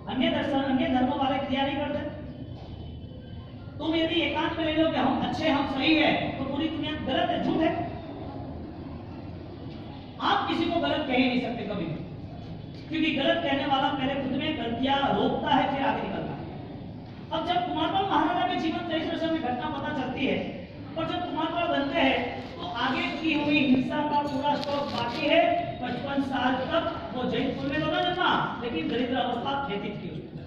Speaker 1: अन्य दर्शन, अन्य धर्मों वाले क्रिया नहीं करते। तुम यदि एकांत में ले लो कि हम अच्छे, हम सही है, तो पूरी दुनिया गलत है, झूठ है। आप किसी को गलत कह ही नहीं सकते कभी भी, क्योंकि गलत कहने वाला पहले खुद में गलतियां रोकता है फिर आगे निकलता है। अब जब कुमारपाल महाराजा के जीवन चरित्र में घटना पता चलती है और जब कुमारपाल बनते हैं तो आगे की हुई हिंसा का पूरा स्टॉक बाकी है। 55 साल तक वो जैनपुर में तो ना जन्मा, लेकिन दरिद्र अवस्था व्यतीत की उसने,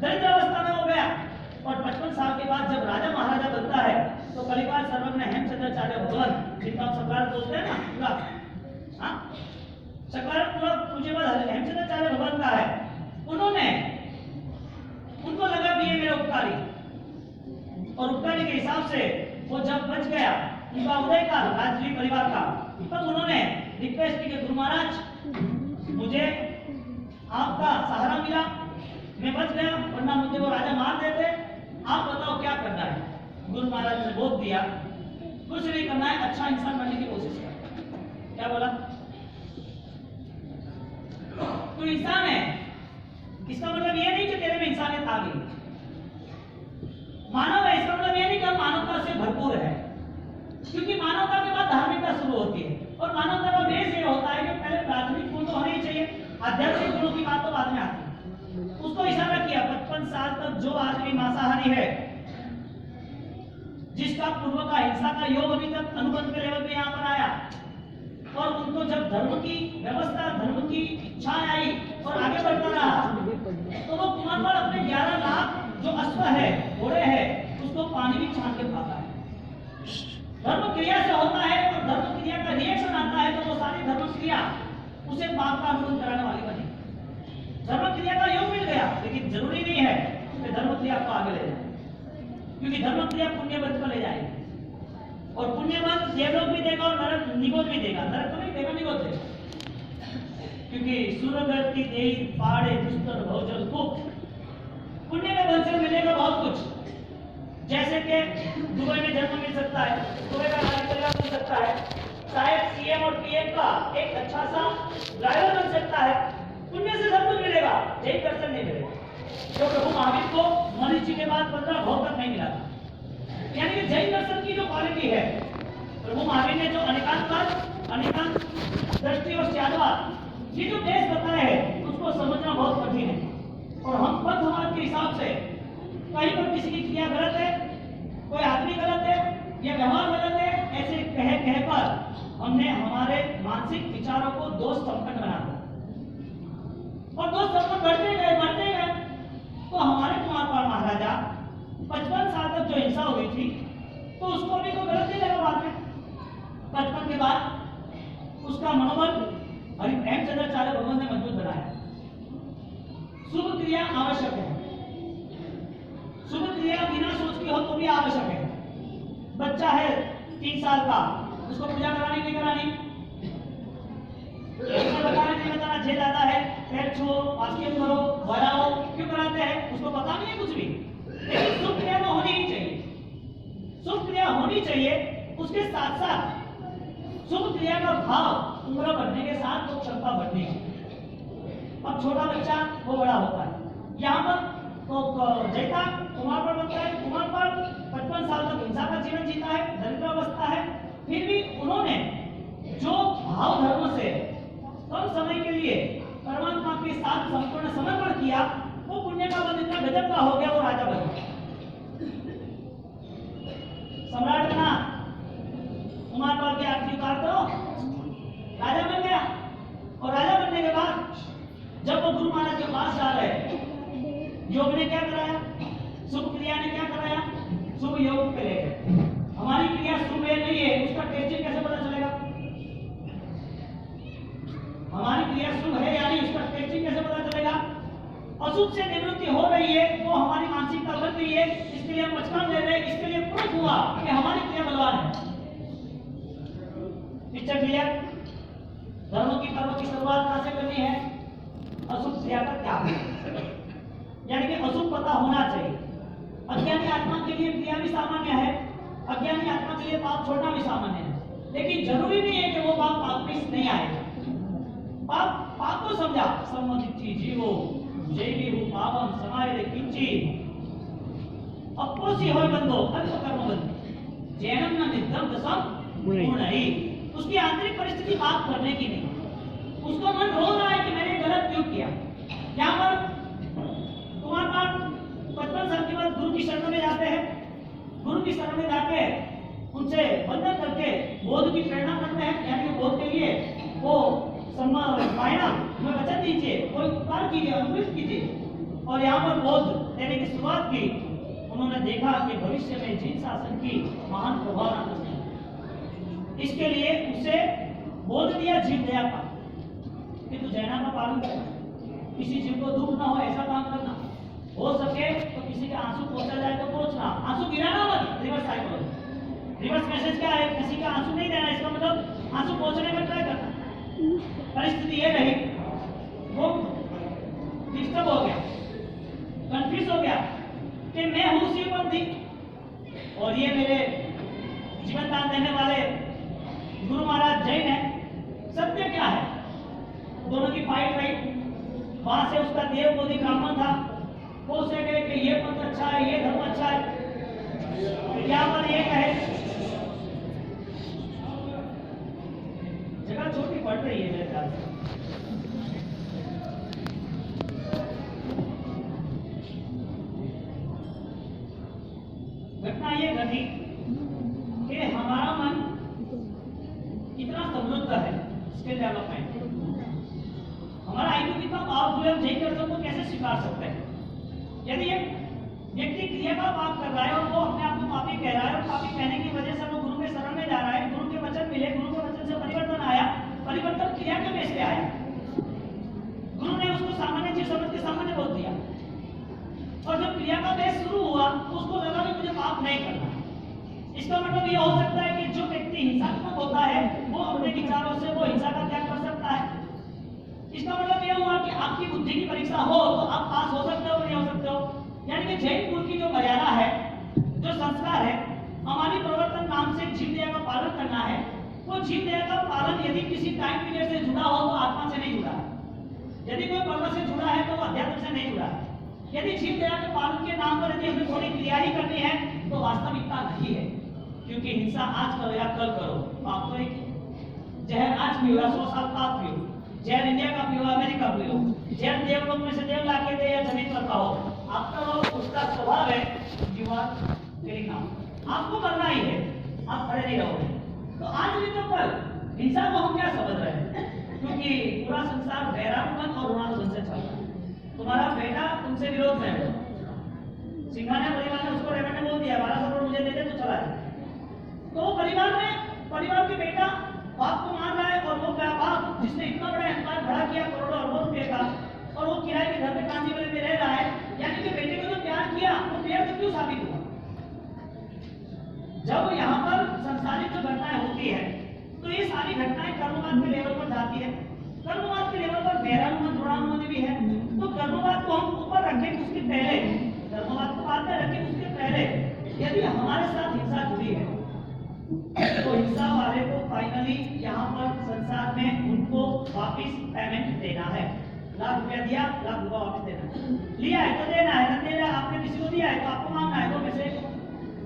Speaker 1: दरिद्र अवस्था में हो गया। और 55 साल के बाद जब राजा महाराजा बनता है तो कलिकाल सर्वज्ञ हेमचंद्राचार्य भगवान, जिनका हम सकलार बोलते हैं ना पूरा, हाँ सकलार पूरा पूज्यपाद हेमचंद्राचार्य भगवान का है, उन्होंने उनको लगा कि ये मेरा उपकारी, और उपकारी के हिसाब से वो जब बच गया उनका उदय का राजवी परिवार का, तब उन्होंने रिक्वेस्ट की कि गुरु महाराज मुझे आपका सहारा मिला, मैं बच गया, वरना मुझे वो राजा मार देते, आप बताओ क्या करना है। गुरु महाराज ने बोध दिया, कुछ नहीं करना है, अच्छा इंसान बनने की कोशिश कर। क्या बोला? तू इंसान है, इसका मतलब ये नहीं कि तेरे में इंसानियत आ गई। मानव है, इसका मतलब ये नहीं कि मानवता से भरपूर है, क्योंकि मानवता के बाद धार्मिकता शुरू होती है। और मानवता का बेस ये होता है कि पहले प्राथमिक गुण तो होने ही चाहिए, आध्यात्मिक गुणों की बात तो बाद में आती है। उसको इशारा किया 55 साल तक जो आदमी मांसाहारी है, जिसका पूर्व का हिंसा का योग अभी तक अनुबंध के लेवल पे यहाँ पर आया, और उनको जब धर्म की व्यवस्था, धर्म की इच्छा आई और आगे बढ़ता रहा, तो वो कुमारपाल अपने 11 लाख जो अश्व है, घोड़े है, उसको पानी में छान के खाता है। धर्म क्रिया से होता है और धर्म क्रिया का रिएक्शन आता है, तो वो सारी धर्म क्रिया उसे पाप का अनुबंध कराने वाली बनी। धर्म क्रिया का योग मिल गया, लेकिन जरूरी नहीं है कि धर्म क्रिया को आगे ले जाए, क्योंकि धर्म क्रिया पुण्य बंध को ले जाएगी, और पुण्य बंध देवलोक भी देगा और नरक निगोद भी देगा। नरक तो नहीं देगा, निगोद देगा, क्योंकि सूर्यगति देई पाड़े दुस्तर भोजल कुप, पुण्य के बंध से मिलेगा बहुत कुछ। जैसे कि दुबई में जन्म मिल सकता है, दुबई का राज परिवार मिल सकता है, शायद सीएम और पीएम का एक अच्छा सा ड्राइवर बन सकता है, पुण्य से सब कुछ मिलेगा, जैन दर्शन नहीं मिलेगा, जो प्रभु महावीर को मरीची के बाद 15 भोग तक नहीं मिला था। यानी कि जैन दर्शन की जो क्वालिटी है, प्रभु महावीर ने जो अनेकांतवाद, अनेकांत दृष्टि और स्यादवाद, ये जो देश बताया है, उसको समझना बहुत कठिन है। और हम पद समाज के हिसाब से कहीं पर किसी की क्रिया गलत है, कोई आदमी गलत है या व्यवहार गलत है, ऐसे कह पर हमने हमारे मानसिक विचारों को दोष संकट बना दिया, और दोष संकट बढ़ते गए। तो हमारे कुमारपाल महाराजा 55 साल तक जो हिंसा हुई थी, तो उसको भी कोई गलत नहीं लगा बाद में। 55 के बाद उसका मनोबल हेमचंद्राचार्य भगवान ने मजबूत बनाया। शुभ क्रिया आवश्यक है, शुभ क्रिया बिना सोच के हो तो भी आवश्यक है। बच्चा है 3 साल का, उसको पूजा करानी नहीं करानी, बताना नहीं बताना, छह दादा है, पैर छो, आशीर्वाद करो, बढ़ाओ, क्यों कराते हैं? उसको पता नहीं है कुछ भी, लेकिन शुभ क्रिया तो होनी ही चाहिए, शुभ क्रिया होनी चाहिए। उसके साथ साथ शुभ क्रिया का भाव उम्र बढ़ने के साथ वो क्षमता बढ़नी चाहिए। अब छोटा बच्चा वो बड़ा होता है, यहाँ पर तो जैसा कुमारपाल बनता है, कुमारपाल 55 साल तक हिंसा का जीवन जीता है, दरिद्र अवस्था है, फिर भी उन्होंने जो भाव धर्म से कम समय के लिए परमात्मा के साथ संपूर्ण समर्पण किया, वो पुण्य का बंध इतना गजब का हो गया, वो राजा बन गया, सम्राट बना। कुमारपाल के आखिरी काल तो राजा बन गया, और राजा बनने के बाद जब वो गुरु महाराज के पास जा रहे, योग ने क्या कराया, शुभ क्रिया ने क्या कराया, शुभ योग पे ले गए। हमारी क्रिया शुभ है नहीं है, उसका टेस्टिंग कैसे पता चलेगा? हमारी क्रिया शुभ है या नहीं, उसका टेस्टिंग कैसे पता चलेगा? अशुभ से निवृत्ति हो रही है, वो हमारी मानसिकता बन रही है, इसके लिए हम पचकान ले रहे हैं, इसके लिए प्रूफ हुआ कि हमारी क्रिया बलवान है। Picture clear? धर्म की पर्व की शुरुआत कहां से करनी है? अशुभ क्रिया का त्याग, यानी कि अशुभ पता होना चाहिए। अज्ञानी आत्मा के लिए क्रिया भी सामान्य है, अज्ञानी आत्मा के लिए पाप छोड़ना भी सामान्य है, लेकिन जरूरी नहीं है कि वो पाप वापस नहीं आएगा। पाप को समझा, सम्मति जीवो जैवी हूँ पावम समाये रे किंची अपोसी होय बंदो अल्प कर्म बंद जैनम न निद्धम दसम गुणहि। उसकी आंतरिक परिस्थिति बात करने की नहीं, उसका मन रो रहा मैंने गलत क्यों किया। यहाँ पर कुमारपाल 55 साल के बाद तुरंत गुरु की शरण में जाते हैं, गुरु की शरण में जाके उनसे वंदन करके बोध की प्रेरणा करते हैं, यानी कि बोध के लिए वो पायना में वचन दीजिए, कोई उपकार कीजिए, अनुग्रह कीजिए। और यहाँ पर बोध देने की शुरुआत की। उन्होंने देखा कि भविष्य में जीन शासन की महान प्रभाव आना चाहिए, इसके लिए उसे बोध दिया जीव दया का कि तू जैना का पालन करना, किसी जीव को दुख ना हो ऐसा काम करना, हो सके तो किसी के आंसू पहुंचा जाए तो पहुंचना, आंसू गिराना मत। रिवर्स साइकोलॉजी, रिवर्स मैसेज क्या है, किसी का आंसू नहीं देना, इसका मतलब आंसू पहुंचने में ट्राई करना। परिस्थिति ये रही, वो डिस्टर्ब हो गया, कंफ्यूज हो गया कि मैं हूँ शिवबंदी और ये मेरे जीवन दान देने वाले गुरु महाराज जैन है, सत्य क्या है? दोनों की फाइट रही। वहां से उसका देव बोधि ब्राह्मण था, वो उसे कहे कि ये पंथ अच्छा है, ये धर्म अच्छा है। यहाँ पर ये कहे, जगह छोटी पड़ रही है मेरे ख्याल से। घटना ये घटी कि हमारा मन कितना समृद्ध है, स्किल डेवलपमेंट, हमारा आईक्यू कितना पावरफुल है, हम जैन दर्शन को कैसे स्वीकार सकते हैं। यदि एक व्यक्ति क्रिया का पाप कर रहा है और वो अपने आप को पापी कह रहा है और पापी कहने की वजह से वो गुरु के शरण में जा रहा है, गुरु के वचन मिले, गुरु के वचन से परिवर्तन आया, परिवर्तन क्रिया के बेस पे आया, गुरु ने उसको सामान्य चीज समझ के सामान्य बोल दिया, और जब क्रिया का बेस शुरू हुआ तो उसको लगा कि मुझे पाप नहीं करना। इसका मतलब ये हो सकता है कि जो व्यक्ति हिंसात्मक होता है वो अपने विचारों से वो हिंसा का त्याग कर सकता है। इसका मतलब यह हुआ कि आपकी बुद्धि की परीक्षा हो तो आप पास हो सकते हो, नहीं हो सकते हो। यानी कि जैन कुल की जो मर्यादा है, जो संस्कार है, हमारी प्रवर्तन नाम से जीव दया का पालन करना है, वो जीव दया का पालन यदि किसी टाइम पीरियड से जुड़ा हो तो आत्मा से नहीं जुड़ा है, यदि कोई पर्व से जुड़ा है तो वो अध्यात्म से नहीं जुड़ा है। यदि जीव दया के पालन के नाम पर यदि हमें थोड़ी क्रिया ही करनी है तो वास्तविकता नहीं है, क्योंकि हिंसा आज करो या कल करो, पाप तो एक ही। जहर आज पियो या 100 साल बाद पियो, जहर इंडिया का पियो, अमेरिका पियो, जहर देवलोक में से देव लाके दे या जमीन पर खाओ, आपका वो उसका स्वभाव है, जीवन तेरी नाम, आपको करना ही है, आप खड़े नहीं रहोगे। तो आज भी तो कल हिंसा को हम क्या समझ रहे हैं, क्योंकि पूरा संसार वैराग्यवन और ऋणानुबंध से चल रहा है। तुम्हारा बेटा तुमसे विरोध में है, सिंघानिया परिवार ने उसको रेवंडे बोल दिया 1200 करोड़ मुझे दे दे तो चला जाए, तो परिवार के बेटा बाप को मार रहा है, और वो बाप जिसने इतना बड़ा अहंकार खड़ा किया करोड़ों अरबों रुपए का, और वो किराए के घर में कांजी वाले में रह रहा है, यानी कि बेटे को जो प्यार किया वो प्यार तो क्यों साबित हुआ? जब यहाँ पर संसारिक जो घटनाएं होती है तो ये सारी घटनाएं कर्मवाद के लेवल पर जाती है। कर्मवाद के लेवल पर वैरानुबंध ऋणानुबंध भी है, तो कर्मवाद को हम ऊपर रखें, उसके पहले कर्मवाद को बाद में रखें, उसके पहले यदि हमारे साथ हिंसा जुड़ी है तो हिंसा वाले को फाइनली यहाँ पर संसार में उनको वापिस पेमेंट देना है। लाख रुपया दिया, लाख रुपया वापस देना, लिया है तो देना है, न देना है, आपने किसी को दिया है तो आपको मांगना है। तो कैसे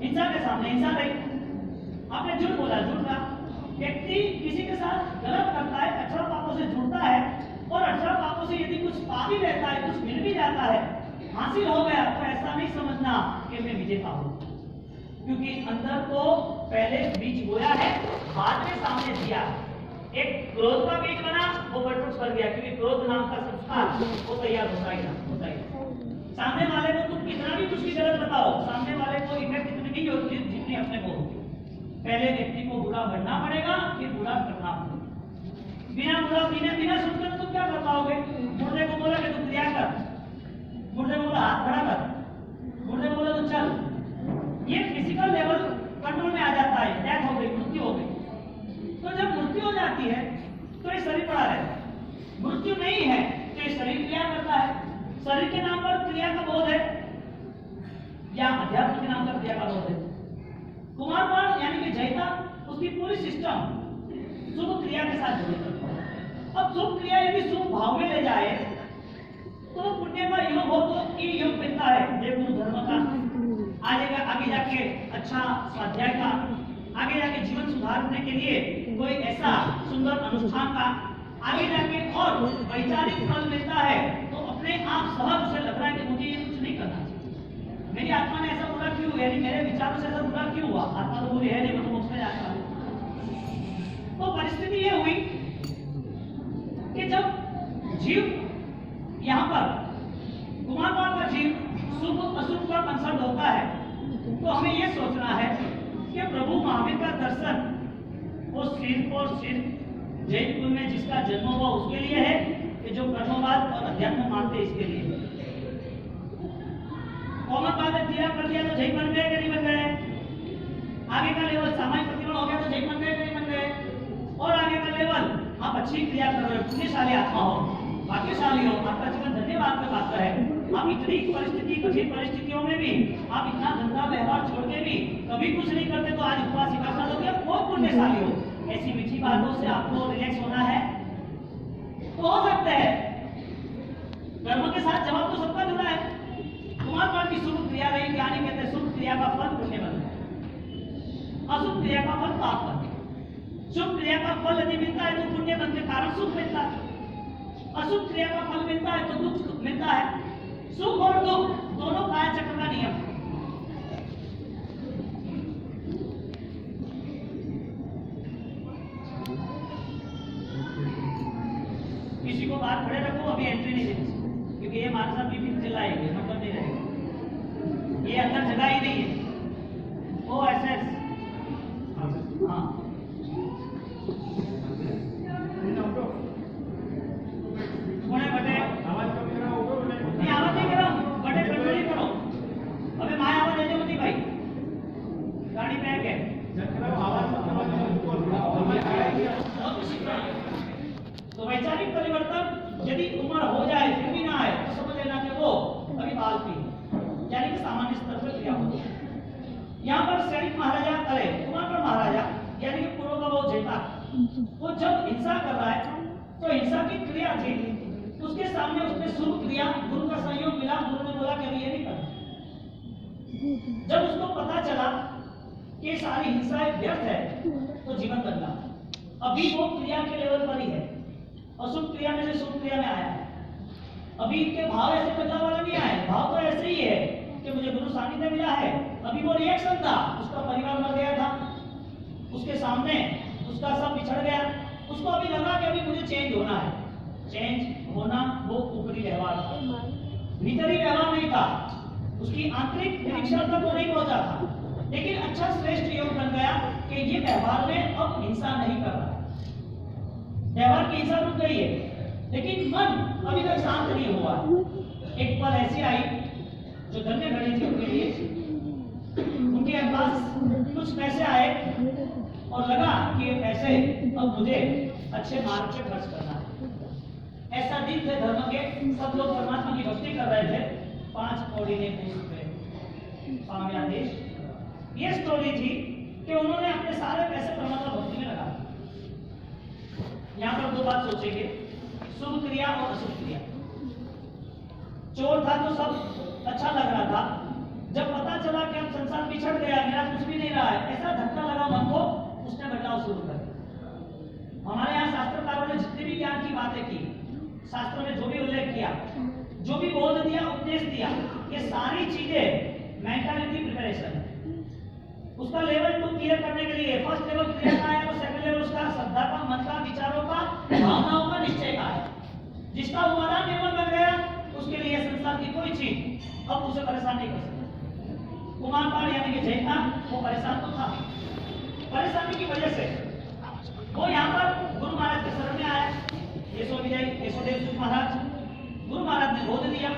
Speaker 1: हिंसा के सामने हिंसा रही, आपने झूठ बोला, झूठ का व्यक्ति किसी के साथ गलत करता है, 18 पापों से जुड़ता है, और 18 पापों से यदि कुछ पा भी रहता है, कुछ मिल भी जाता है, हासिल हो गया, तो ऐसा नहीं समझना कि मैं विजेता हूँ, क्योंकि अंदर तो पहले बीज बोया है, बाद में सामने दिया। एक क्रोध का बीज बना, वो बटुक कर गया, क्योंकि क्रोध नाम का संस्कार वो तैयार होता ही ना। सामने वाले को तुम कितना भी कुछ भी गलत बताओ, सामने वाले को इफेक्ट इतनी नहीं होती जितनी अपने को होती। पहले व्यक्ति को बुरा बनना पड़ेगा, फिर बुरा करना पड़ेगा। बिना सुनकर तुम क्या कर पाओगे? मुर्दे को बोला कि तुम क्रिया कर, मुर्दे को बोला हाथ खड़ा कर, मुर्दे को बोला तो चल, ये फिजिकल लेवल कंट्रोल में आ जाता है, डेथ हो गई, मृत्यु हो गई। तो जब मृत्यु हो जाती है तो ये शरीर पड़ा रहता है, मृत्यु नहीं है तो ये शरीर क्रिया करता है। शरीर के नाम पर क्रिया का बोध है या अध्यात्म के नाम पर क्रिया का बोध है। कुमारपाल यानी कि जैता, उसकी पूरी सिस्टम शुभ क्रिया के साथ जुड़ी है। अब शुभ क्रिया यदि शुभ भाव में ले जाए तो पुण्य का योग हो तो ये योग मिलता है देवगुरु धर्म का, आगे जाके अच्छा स्वाध्याय का, आगे जाके जीवन सुधारने के लिए कोई ऐसा सुंदर अनुष्ठान का, आगे जाके और वैचारिक फल मिलता है तो अपने आप सहज उसे लग रहा है कि मुझे ये कुछ नहीं करना चाहिए, मेरी आत्मा ने ऐसा बुरा क्यों, यानी मेरे विचारों से ऐसा बुरा क्यों हुआ। आत्मा तो बुरी है नहीं, मैं तो मोक्ष में जाने वाला हूं। तो परिस्थिति ये हुई कि जब जीव यहाँ पर गुमानवाद का जीव शुभ अशुभ का कंसर्ट होता है, तो हमें ये सोचना है कि प्रभु महावीर का दर्शन वो सिर्फ और सिर्फ जैनपुर में जिसका जन्म हुआ उसके लिए है, कि जो कर्मवाद और अध्यात्म मानते हैं इसके लिए। कॉमन बात है, दिया कर दिया तो जैन बन गए कि नहीं बन गए। आगे का लेवल सामाजिक प्रतिबंध हो गया तो जैन बन गए कि नहीं बन गए। और आगे का लेवल आप अच्छी क्रिया कर रहे हो, पुण्यशाली आत्मा हो, भाग्यशाली हो, आपका जीवन धन्यवाद का पात्र है। आप इतनी परिस्थिति, कठिन परिस्थितियों में भी आप इतना गंदा व्यवहार छोड़ के भी कभी कुछ नहीं करते, तो आज उपवास एकादशी हो गया, बहुत पुण्यशाली हो। ऐसी मीठी बातों से आपको रिलैक्स होना है तो हो सकता है। कर्म के साथ जवाब तो सबका जुड़ा है। कुमारपाठ की शुभ क्रिया रही, ज्ञानी कहते हैं शुभ क्रिया का फल पुण्य बन है, अशुभ क्रिया का फल पाप बन है। शुभ क्रिया का फल यदि मिलता है तो पुण्य बनने के कारण सुख मिलता है, अशुभ क्रिया का फल मिलता है तो दुख मिलता है। सुख और दुख दोनों काया चक्र का नियम। किसी को बाहर खड़े रखो, अभी एंट्री नहीं देनी, क्योंकि ये हमारे साथ भी चिल्लाएंगे, मतलब नहीं रहेगा, ये अंदर जगह ही नहीं है। ओ एस हाँ बटे नहीं आवाज नहीं करो, बटे कंट्रोल करो। अबे माया आवाज देते होती भाई, गाड़ी में है तो वैचारिक परिवर्तन यदि उम्र हो जाए फिर भी ना आए तो समझ लेना कि वो अभी बाल पी, यानी कि सामान्य स्तर पर क्रिया होती है। यहाँ पर सैनिक महाराजा अरे कुमारपाठ महाराजा यानी कि पूर्व का वो जेठा, वो जब हिंसा कर रहा है तो हिंसा की क्रिया थी, उसके सामने उसने शुभ क्रिया, गुरु का सहयोग मिला, गुरु ने बोला कि अभी ये नहीं करना। जब उसको पता चला कि सारी हिंसा व्यर्थ है तो जीवन बदला। अभी वो क्रिया के लेवल पर ही है, अशुभ क्रिया में से शुभ क्रिया में आया है। अभी इनके भाव ऐसे बदलाव वाला नहीं आए, भाव तो ऐसे ही है कि मुझे गुरु सानिध्य मिला है। अभी वो रिएक्शन था, उसका परिवार मर गया था, उसके सामने उसका सब बिछड़ गया, उसको अभी लगा कि अभी मुझे चेंज होना है। चेंज होना वो ऊपरी व्यवहार था, भीतरी व्यवहार नहीं था, उसकी आंतरिक निरीक्षण तक वो नहीं पहुंचा था। लेकिन अच्छा श्रेष्ठ योग बन गया कि ये व्यवहार में अब हिंसा नहीं कर रहा, व्यवहार की हिंसा रुक गई है, लेकिन मन अभी तक शांत नहीं हुआ। एक पल ऐसी आई जो धन्य घड़ी थी उनके लिए, उनके पास कुछ पैसे आए और लगा कि ये पैसे अब मुझे अच्छे मार्ग पे खर्च करना है। ऐसा दिन थे धर्म के, सब लोग परमात्मा की भक्ति कर रहे थे, 5 कौड़ी ने पूछ पे पाव्यादेश। ये स्टोरी थी कि उन्होंने अपने सारे पैसे परमात्मा भक्ति में लगा। यहाँ पर 2 बात सोचेंगे, शुभ क्रिया और अशुभ क्रिया। चोर था तो सब अच्छा लग रहा था, जब पता चला कि अब संसार बिछड़ गया, मेरा कुछ भी नहीं रहा है, ऐसा धक्का लगा मन को, उसने बदलाव शुरू कर दिया। हमारे यहाँ शास्त्रकारों ने जितनी भी ज्ञान की बातें की, शास्त्रों ने जो भी उल्लेख किया, जो भी बोध दिया, उपदेश दिया, ये सारी चीजें मेंटालिटी प्रिपरेशन है। उसका लेवल 2 क्लियर करने के लिए फर्स्ट लेवल क्लियर का है, और सेकंड लेवल उसका श्रद्धा का, मन का, विचारों का, भावनाओं का, निश्चय का है। जिसका उपादान निर्मल बन गया उसके लिए संसार की कोई चीज अब उसे परेशान नहीं कर सकती। कुमारपाठ यानी कि जैन वो परेशान तो था, परेशानी की वजह से वो यहाँ पर गुरु महाराज के शरण में आया। यशोदेव महाराज, गुरु महाराज ने बोध दिया,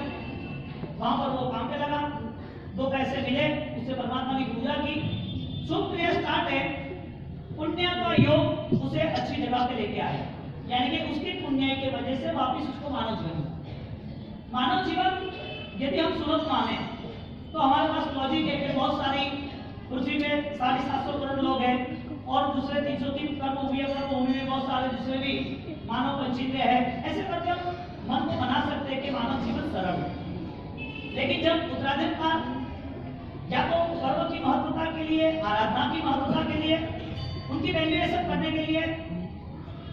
Speaker 1: वहां पर वो काम पे लगा, 2 पैसे मिले, उससे परमात्मा की पूजा की, शुभ क्रिया स्टार्ट है, पुण्य का योग उसे अच्छी जगह पे लेके आया, यानी कि उसकी पुण्य की वजह से वापस उसको मानव जीवन यदि हम सुलभ माने तो हमारे पास लॉजिक है कि बहुत सारी पृथ्वी में 750 करोड़ लोग हैं, और दूसरे 303 कर्मभूमि में बहुत सारे दूसरे भी मानव वंचित है। ऐसे करके हम मन को बना सकते हैं कि मानव जीवन सरल है। लेकिन जब उत्तराधिक का या तो कर्म की महत्वता के लिए, आराधना की महत्वता के लिए, उनकी वैल्यूएशन करने के लिए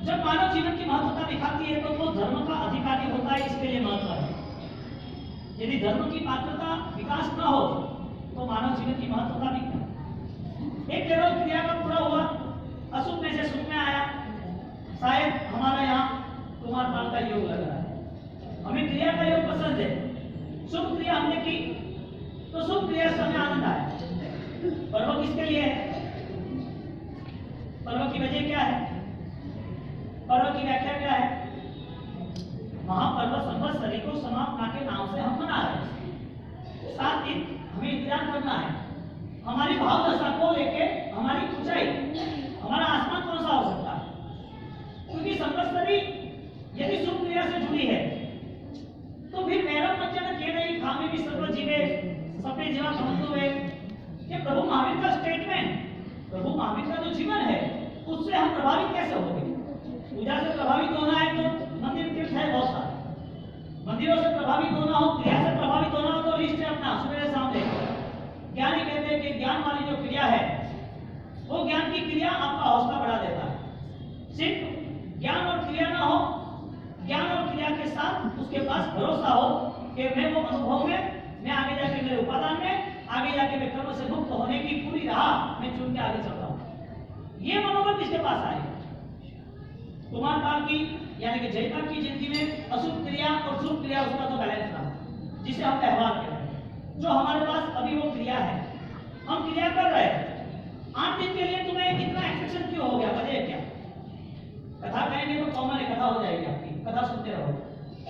Speaker 1: जब मानव जीवन की महत्वता दिखाती है तो वो धर्म का अधिकारी होता है, इसके लिए महत्व है। यदि धर्म की पात्रता विकास न हो तो मानव जीवन की महत्वता दिखता। एक लेवल क्रिया का पूरा हुआ, अशुभ में से शुभ में आया। शायद हमारा यहाँ कुमार पाल का योग लग रहा है, हमें क्रिया का योग पसंद है, शुभ क्रिया हमने की तो शुभ क्रिया से हमें आनंद आया। पर्व किसके लिए है? पर्व की वजह क्या है? पर्व की व्याख्या क्या है? महापर्व संवत्सरी को समाप्त के नाम से हम मना रहे हैं। 7 दिन हमें इंतजार करना है, हमारी भाव दशा को लेके हमारी ऊंचाई, हमारा आसमान कौन सा हो सकता है? क्योंकि संवत्सरी यदि शुभ क्रिया से जुड़ी है तो फिर वैरम वचन के नहीं खामे भी सर्व जीवे सपने जीवा समझो वे, ये प्रभु महावीर का स्टेटमेंट, प्रभु महावीर का जो जीवन है उससे हम प्रभावित कैसे होंगे? पूजा से प्रभावित होना है तो मंदिर तीर्थ है बहुत सारे, मंदिरों से प्रभावित होना हो, क्रिया से प्रभावित होना हो तो लिस्ट है अपना मेरे सामने। ज्ञानी कहते हैं कि ज्ञान वाली जो क्रिया है वो ज्ञान की क्रिया आपका हौसला बढ़ा देता है। सिर्फ ज्ञान और क्रिया ना हो, ज्ञान और क्रिया के साथ उसके पास भरोसा हो कि मैं वो अनुभव में, मैं आगे जाके मेरे उपादान में, आगे जाके मैं कर्म से मुक्त होने की पूरी राह मैं चुन के आगे चल रहा हूँ। ये मनोबल किसके पास आए? कुमार पाल की यानी कि जयपाल की जिंदगी में अशुभ क्रिया और शुभ क्रिया उसका तो बैलेंस रहा, जिसे हम व्यवहार कहते हैं। जो हमारे पास अभी वो क्रिया है, हम क्रिया कर रहे हैं। 8 दिन के लिए तुम्हें इतना एक्सपेक्टेशन क्यों हो गया? वजह क्या? कथा कहेंगे तो कॉमन कथा हो जाएगी आपकी, कथा सुनते रहो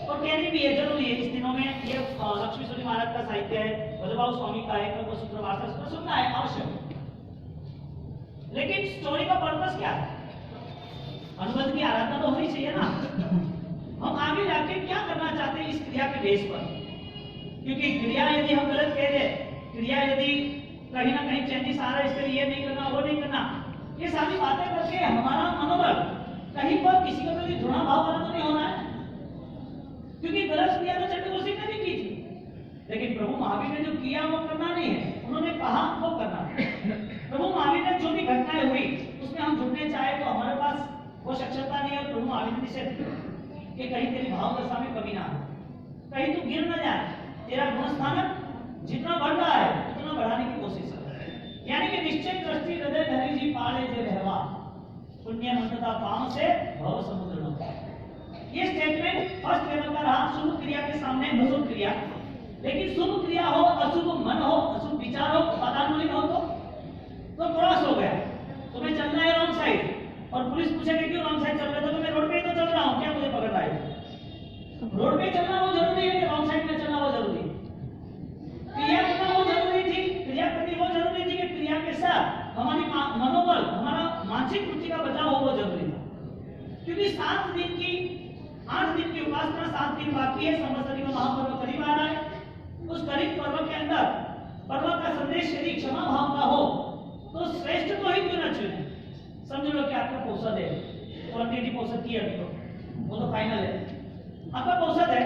Speaker 1: और कहनी भी है, जरूरी है इस दिनों में। ये लक्ष्मी सूर्य महाराज का साहित्य है, वज्रबाहु स्वामी का है, कल्पसूत्र वार्ता सुनना है आवश्यक। लेकिन स्टोरी का पर्पस क्या है? अनुबंध की आराधना तो होनी चाहिए ना। हम आगे जाके क्या करना चाहते हैं इस क्रिया के बेस पर? क्योंकि क्रिया यदि हम गलत कह दे, क्रिया यदि कहीं ना कहीं चेंजेस आ रहा है, इसके लिए ये नहीं करना, वो नहीं करना, ये सारी बातें करके हमारा मनोबल कहीं पर किसी के प्रति घृणा भाव वाला तो नहीं होना है। क्योंकि गलत क्रिया तो चंद्रगुरु सिंह ने भी की थी, लेकिन प्रभु महावीर ने जो किया वो करना नहीं है, उन्होंने कहा वो करना है। प्रभु महावीर ने जो भी घटनाएं हुई उसमें हम जुड़ने चाहे तो हमारे पास वो सक्षमता नहीं है। प्रभु महावीर निषेध कि कहीं तेरी भाव दशा में कमी ना हो, कहीं तू गिर न जाए, तेरा गुण स्थानक जितना बढ़ रहा है उतना बढ़ाने की कोशिश कर। यानी कि निश्चय दृष्टि हृदय धरी जी पाले जे रहवा, पुण्य मंत्रता पाम से भव समुद्र न। ये स्टेटमेंट फर्स्ट लेवल का रहा, शुभ क्रिया के सामने अशुभ क्रिया। लेकिन शुभ क्रिया हो, अशुभ मन हो, अशुभ विचार हो, उपादान मलिन हो तो क्रॉस हो गया, तुम्हें चलना है रॉन्ग साइड और पुलिस पूछेगी क्यों रॉन्ग साइड चल रहे हो? तो मैं रोड पे ही तो चल रहा हूँ, क्या मुझे पकड़ रहा है? रोड पे चलना वो जरूरी है कि रॉन्ग साइड में चलना वो जरूरी है? क्रिया करना वो जरूरी थी, क्रिया करनी वो जरूरी थी कि क्रिया के साथ हमारी मनोबल, हमारा मानसिक वृत्ति का बचाव हो वो जरूरी था। क्योंकि 8 दिन की उपासना, 7 दिन बाकी है, संवत्सरी का महापर्व करीब आ रहा है। उस करीब पर्व के अंदर पर्व का संदेश यदि क्षमा भाव का हो तो श्रेष्ठ को ही क्यों न चुने? समझ लो कि आपका पौषद है, क्वांटिटी पौषद की अभी तो वो तो फाइनल है, आपका पौषद है,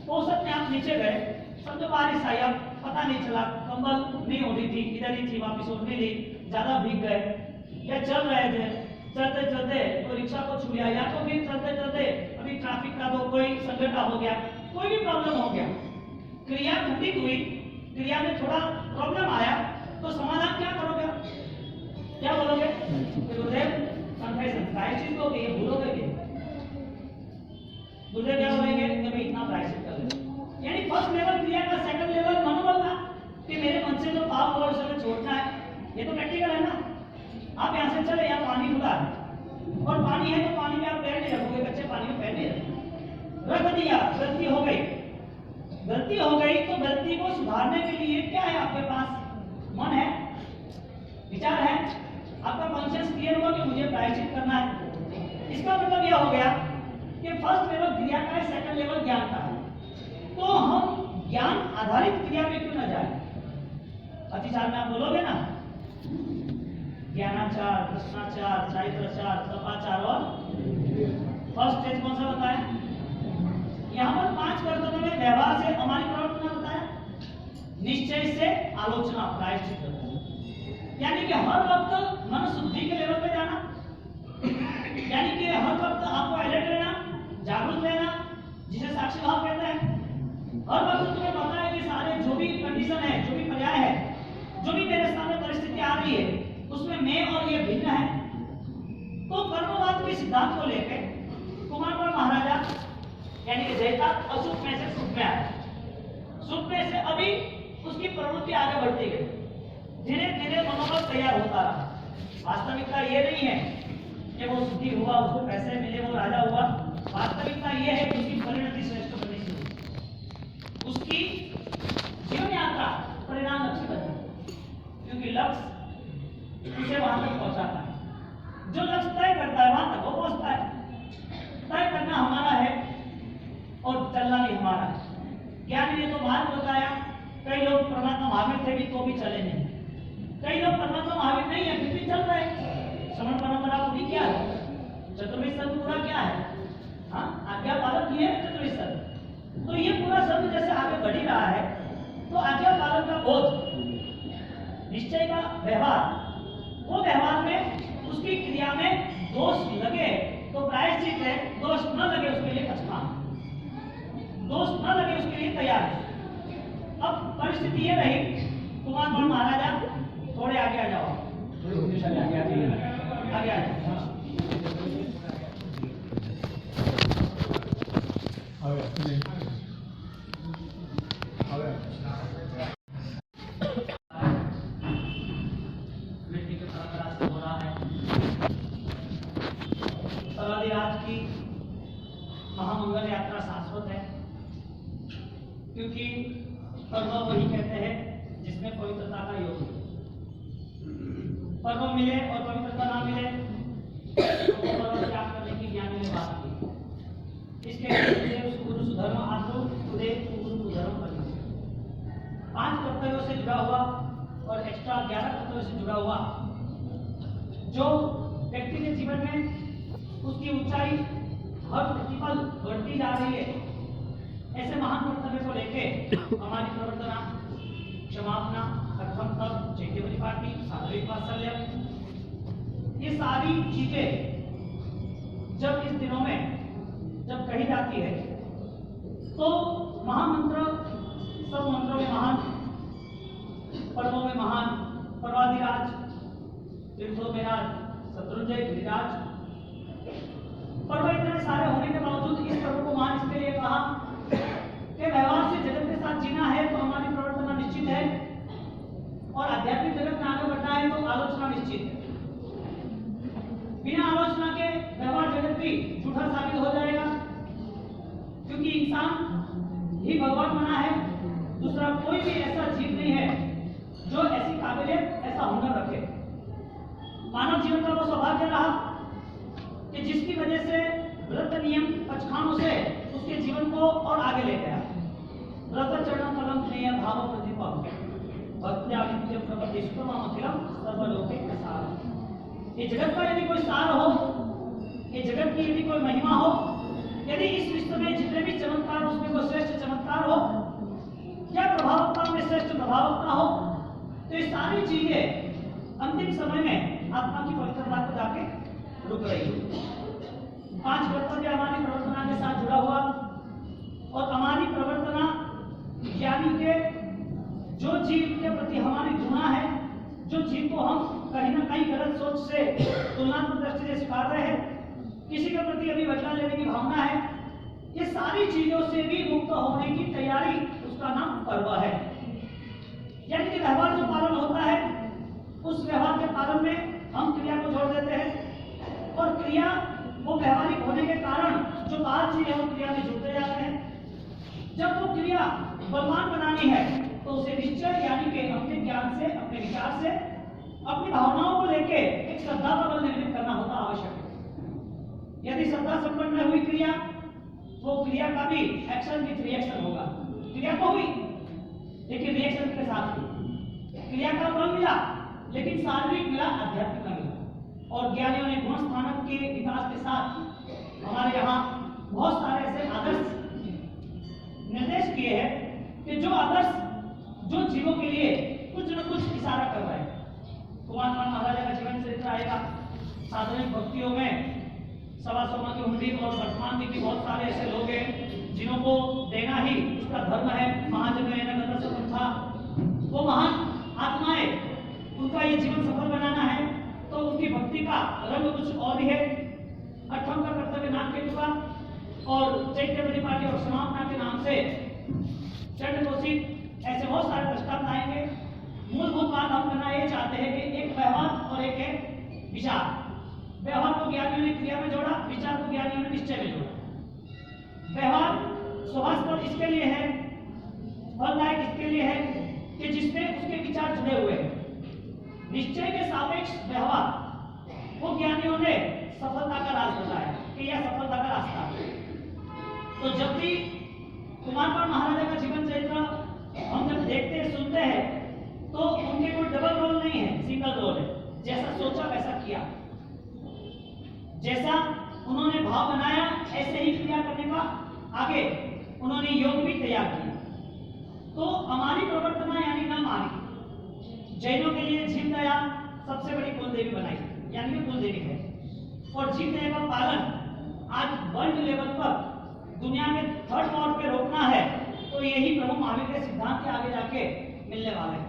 Speaker 1: पौषद में आप नीचे गए, समझो बारिश आई, आप पता नहीं चला, कंबल नहीं होती थी, इधर ही थी, वापिस ओढ़ने ली, ज्यादा भीग गए, या चल रहे थे, चलते चलते कोई रिक्शा को छू लिया, या तो फिर चलते चलते अभी ट्रैफिक का तो कोई संकट हो गया, कोई भी प्रॉब्लम हो गया, क्रिया घटित हुई, क्रिया में थोड़ा प्रॉब्लम आया तो समाधान क्या करोगे? क्या बोलोगे? गुरुदेव कन्फेशन प्रायश्चित हो गई, भूलोगे क्या? गुरुदेव क्या बोलेंगे कि भाई इतना प्रायश्चित कर ले। यानी फर्स्ट लेवल क्रिया का सेकंड लेवल मनोबल था कि मेरे मन से जो पाप और उसे छोड़ना है। ये तो प्रैक्टिकल है ना। आप यहाँ से चले, यहाँ पानी खुला है और पानी है तो पानी में आप पैर नहीं रखोगे, बच्चे पानी में पैर नहीं रखोगे, रख दिया, गलती हो गई, गलती हो गई तो गलती को सुधारने के लिए क्या है आपके पास? मन है, विचार है, आपका कॉन्शियस क्लियर हुआ कि मुझे प्रायश्चित करना है। इसका मतलब यह हो गया कि फर्स्ट लेवल क्रिया का है, सेकंड लेवल ज्ञान का है। तो हम ज्ञान आधारित क्रिया में क्यों न जाए? अतिचार में आप बोलोगे ना, ज्ञानाचार, कृष्णाचार, चारित्राचार, तपाचार और फर्स्ट स्टेज कौन सा बताया? यहाँ पर 5 कर्तव्यों में व्यवहार से हमारी प्रवर्तन बताया, निश्चय से आलोचना, प्रायश्चित, यानी कि हर वक्त मन शुद्धि के लेवल पे जाना, यानी कि हर वक्त आपको अलर्ट रहना, जागरूक रहना, जिसे साक्षी भाव कहते हैं। हर वक्त तुम्हें पता है कि सारे जो भी कंडीशन है, जो भी पर्याय है, जो भी मेरे सामने परिस्थिति आ रही है उसमें मैं और ये भिन्न है। तो कर्मवाद के सिद्धांत को लेकर कुमारपाल महाराजा यानी कि जयता अशुभ में से सुख में आया, सुख में से अभी उसकी प्रवृत्ति आगे बढ़ती गई, धीरे धीरे मनोबल तैयार होता रहा। वास्तविकता ये नहीं है कि वो सुखी हुआ, उसको पैसे मिले, वो राजा हुआ। वास्तविकता ये है कि उसकी परिणति श्रेष्ठ बनने से हुई, उसकी जीवन यात्रा परिणाम अच्छी बनी, क्योंकि लक्ष्य उसे वहां तक पहुंचाता है। जो लक्ष्य तय करता है वहां तक वो पहुंचता है। तय करना हमारा है और चलना भी हमारा है। ज्ञान ने तो मार्ग बताया, कई लोग परमात्मा महावीर थे भी तो भी चले नहीं, कई लोग परमात्मा महावीर नहीं है फिर भी चल रहे। श्रवण परंपरा पूरी क्या है, चतुर्वेद सर्ग पूरा क्या है, हाँ आज्ञा पालन किए चतुर्वेद सर्ग। तो ये पूरा सर्ग जैसे आगे बढ़ ही रहा है, तो आज्ञा पालन का बोध, निश्चय का व्यवहार, वो व्यवहार में उसकी क्रिया में दोष लगे तो प्रायश्चित है, दोष न लगे उसके लिए कचकान, दोष न लगे उसके लिए तैयार है। अब परिस्थिति ये रही, कुमारपाल महाराजा थोड़े आगे आ जाओ, आगे आ जाओ। आज की महामंगल यात्रा शाश्वत है, क्योंकि पर्व वही कहते हैं जिसमें पवित्रता का योग है। पर्व मिले और पवित्रता ना मिले तो पर्व त्याग करने की ज्ञानी ने बात की। इसके लिए उस गुरु सुधर्म आत्म उदय गुरु सुधर्म करना, 5 कर्तव्यों से जुड़ा हुआ और एक्स्ट्रा 11 कर्तव्यों से जुड़ा हुआ, जो व्यक्ति के जीवन में उसकी ऊंचाई हर प्रतिपल बढ़ती जा रही है। ऐसे महान कर्तव्य को लेके हमारी प्रवर्तना, क्षमापना, अर्थम तप, चैत्य परिपाटी, साधविक वात्सल्य, ये सारी चीजें जब इस दिनों में जब कही जाती है तो महामंत्र सब मंत्रों में महान, पर्वों में महान, पर्वाधिराज, तीर्थों में राज, शत्रुंजय गिरिराज। पर्व इतने सारे होने के बावजूद इस पर्व को महान इसके लिए कहा कि व्यवहार से जगत के साथ जीना है तो हमारी प्रवर्तना निश्चित है, और आध्यात्मिक जगत में आगे बढ़ना है तो आलोचना निश्चित है। बिना आलोचना के व्यवहार जगत भी झूठा साबित हो जाएगा, क्योंकि इंसान ही भगवान बना है, दूसरा कोई भी ऐसा जीव नहीं है जो ऐसी काबिलियत, ऐसा हुनर रखे। मानव जीवन का वो सौभाग्य रहा कि जिसकी वजह से व्रत नियम पचखानों से उसके जीवन को और आगे ले गया। व्रत चरण फलम स्नेह भाव प्रतिपम भक्त्या नित्य प्रपत्ति सुखमखिलम सर्वलोके प्रसाद। ये जगत का यदि कोई सार हो, ये जगत की यदि कोई महिमा हो, यदि इस विश्व में जितने भी चमत्कार उसमें कोई श्रेष्ठ चमत्कार हो या प्रभावकता में श्रेष्ठ प्रभावकता हो, तो ये सारी चीजें अंतिम समय में आत्मा की पवित्रता को जाके रुक रही है। 5 कर्तव्य हमारी प्रवर्तना के साथ जुड़ा हुआ, और हमारी प्रवर्तना यानी के जो जीव के प्रति हमारी घृणा है, जो जीव को हम कहीं ना कहीं गलत सोच से, तुलनात्मक दृष्टि से स्वीकार रहे हैं, किसी के प्रति अभी बदला लेने की भावना है, ये सारी चीजों से भी मुक्त होने की तैयारी, उसका नाम पर्व है। यानी कि व्यवहार जो पालन होता है, उस व्यवहार के पालन में हम क्रिया को जोड़ देते हैं, और क्रिया वो व्यवहारिक होने के कारण जो बात चीज है वो क्रिया में जुड़ते जाते हैं। जब वो क्रिया बलवान बनानी है तो उसे निश्चय यानी कि अपने ज्ञान से, अपने विचार से, अपनी भावनाओं को लेके एक श्रद्धा का बल निर्मित करना होता आवश्यक है। यदि श्रद्धा संपन्न हुई क्रिया, वो क्रिया का भी एक्शन विथ रिएक्शन होगा। क्रिया तो हुई लेकिन रिएक्शन के साथ हुई। क्रिया का बल मिला लेकिन सात्विक मिला, आध्यात्मिक मिला। और ज्ञानियों ने गुण स्थानक के विकास के साथ हमारे यहाँ बहुत सारे ऐसे आदर्श निर्देश किए हैं कि जो आदर्श जो जीवों के लिए कुछ न कुछ इशारा कर रहे हैं। कुमारपाल महाराजा का जीवन चरित्र आएगा, साधनिक भक्तियों में सवा सोमा की हुंडी और वर्तमान में भी बहुत सारे ऐसे लोग हैं जिन्हों को देना ही उसका धर्म है। महाजन था वो महान आत्माएं उनका ये जीवन सफल बनाना है तो उनकी भक्ति का रंग कुछ और ही है। अठम का कर्तव्य नाम केतु का और चैत्य परिपाटी और समापना के नाम से चंड कोशिक, ऐसे बहुत सारे दृष्टांत आएंगे। मूलभूत बात हम करना ये चाहते हैं कि एक व्यवहार और एक है विचार। व्यवहार को ज्ञानियों ने क्रिया में जोड़ा, विचार को ज्ञानियों ने निश्चय में जोड़ा। व्यवहार स्वभावस्पद इसके लिए है, फलदायक इसके लिए है कि जिसमें उसके विचार जुड़े हुए हैं। निश्चय के सापेक्ष व्यवहार वो ज्ञानियों ने सफलता का राज बताया कि यह सफलता का रास्ता है। तो जब भी कुमारपाल महाराजा का जीवन चरित्र हम जब देखते हैं, सुनते हैं, तो उनके कोई डबल रोल नहीं है, सिंगल रोल है। जैसा सोचा वैसा किया, जैसा उन्होंने भाव बनाया ऐसे ही क्रिया करने का आगे उन्होंने योग भी तैयार किया। तो हमारी प्रवर्तना यानी न मानी, जैनों के लिए जीवदया सबसे बड़ी कुलदेवी बनाई, यानी कि कुलदेवी है। और जीवदया का पालन आज वर्ल्ड लेवल पर दुनिया में थर्ड नॉर्थ पे रोकना है तो यही प्रभु महावीर के सिद्धांत के आगे जाके मिलने वाला है।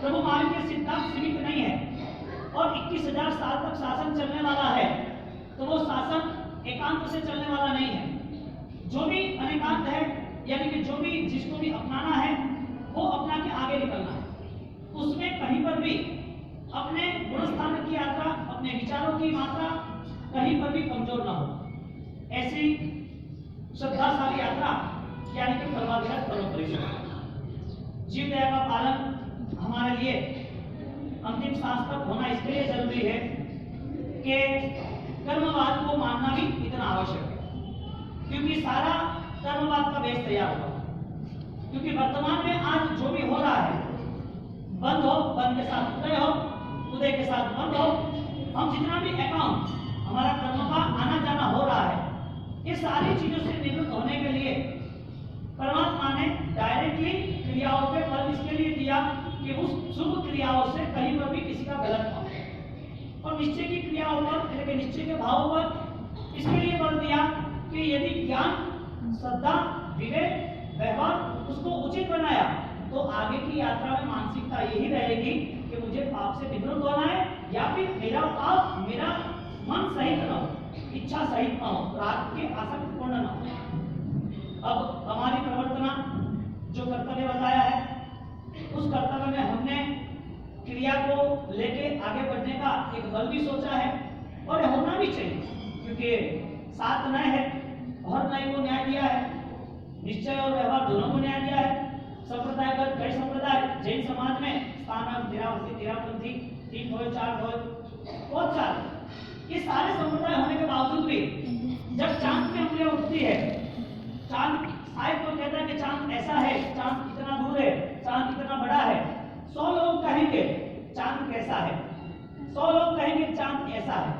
Speaker 1: प्रभु महावीर के सिद्धांत सीमित नहीं है और 21,000 साल तक शासन चलने वाला है, तो वो शासन एकांत से चलने वाला नहीं है। जो भी अनेकांत है, यानी कि जो भी जिसको भी अपनाना है वो अपना के आगे निकलना है। उसमें कहीं पर भी अपने गुणस्थान की यात्रा, अपने विचारों की मात्रा कहीं पर भी कमजोर ना हो। ऐसी श्रद्धाशाली यात्रा यानी कि कर्माधिकार कर्म परिश्रम। जीवदया का पालन हमारे लिए अंतिम सांस तक होना इसके लिए जरूरी है कि कर्मवाद को मानना भी इतना आवश्यक है, क्योंकि सारा कर्मवाद का बेस तैयार हुआ। क्योंकि वर्तमान में आज जो भी हो रहा है, बंद हो, बंद के साथ उदय हो, उदय के साथ बंद हो, हम जितना भी अकाउंट हमारा कर्म का आना जाना हो रहा है, ये सारी चीजों से निवृत्त होने के लिए परमात्मा ने डायरेक्टली क्रियाओं पे बल इसके लिए दिया कि उस शुभ क्रियाओं से कहीं पर भी किसी का गलत हो, और निश्चय की क्रियाओं पर, लेकिन निश्चय के भाव पर इसके लिए बल दिया कि यदि ज्ञान, श्रद्धा, विवेक, व्यवहार उसको उचित बनाया तो आगे की यात्रा में मानसिकता यही रहेगी कि मुझे पाप से निवृत्त होना है, या फिर मेरा पाप मेरा मन सहित न हो, इच्छा सहित न हो, राग के आसक्त पूर्ण न हो। अब हमारी प्रवर्तना जो कर्तव्य बताया है, उस कर्तव्य में हमने क्रिया को लेके आगे बढ़ने का एक बल भी सोचा है, और यह होना भी चाहिए, क्योंकि 7 नय है, हर नय को न्याय दिया है, निश्चय और व्यवहार दोनों को न्याय दिया है। संप्रदायगत कई संप्रदाय जैन समाज में स्थानक, तेरावसी, तेरापंथी, 3 हो 4 हो, बहुत सारे, ये सारे संप्रदाय होने के बावजूद भी जब चांद की उंगलियां उठती है, चांद शायद कोई कहता है कि चांद ऐसा है, चांद इतना दूर है, चांद इतना बड़ा है, 100 लोग कहेंगे चांद कैसा है, 100 लोग कहेंगे चांद ऐसा है।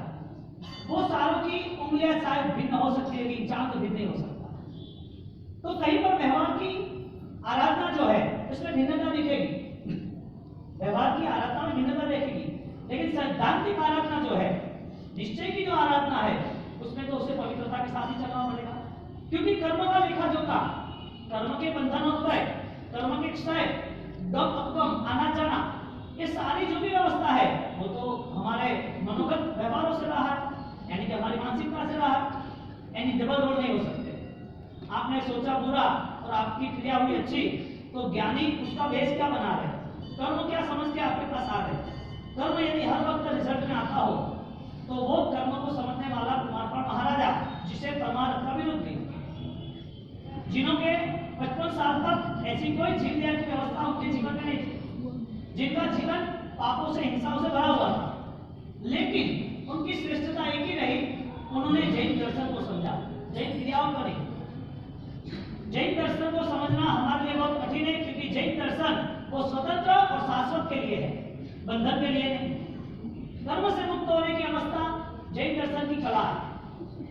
Speaker 1: वो सारों की उंगलियां शायद भिन्न हो सकती है, लेकिन चांद तो भिन्न नहीं हो सकता। तो कहीं पर व्यवहार की आराधना जो है उसमें भिन्नता दिखेगी, व्यवहार की आराधना में भिन्नता देखेगी, लेकिन सैद्धांतिक आराधना जो है, निश्चय की जो आराधना है, उसमें तो उसे पवित्रता के साथ ही चलना पड़ेगा। क्योंकि कर्म का लेखा जोखा, कर्म के बंधन होता है, कर्म के क्षय, दम अपगम, आना जाना, ये सारी जो भी व्यवस्था है वो तो हमारे मनोगत व्यवहारों से रहा है, यानी कि हमारी मानसिकता से रहा है, यानी डबल रोल नहीं हो सकते। आपने सोचा बुरा और आपकी क्रिया हुई अच्छी, तो ज्ञानी उसका बेस क्या बना रहे, कर्म क्या समझ के आपके पास आ रहे। कर्म यदि हर वक्त रिजल्ट में आता हो तो वो कर्म को समझने वाला कुमारपाल महाराजा, जिसे परमार्थ का विरुद्ध थी, जिन्होंने 55 साल तक ऐसी कोई जीवदया की व्यवस्था उनके जीवन में नहीं थी, जिनका जीवन पापों से, हिंसाओं से भरा हुआ था, लेकिन उनकी श्रेष्ठता एक ही रही, उन्होंने जैन दर्शन को समझा, जैन क्रियाओं को नहीं। जैन दर्शन को समझना हमारे लिए बहुत कठिन है, क्योंकि जैन दर्शन वो स्वतंत्र और शाश्वत के लिए है, बंधन के लिए नहीं। कर्म से मुक्त होने की अवस्था जैन दर्शन की कला है,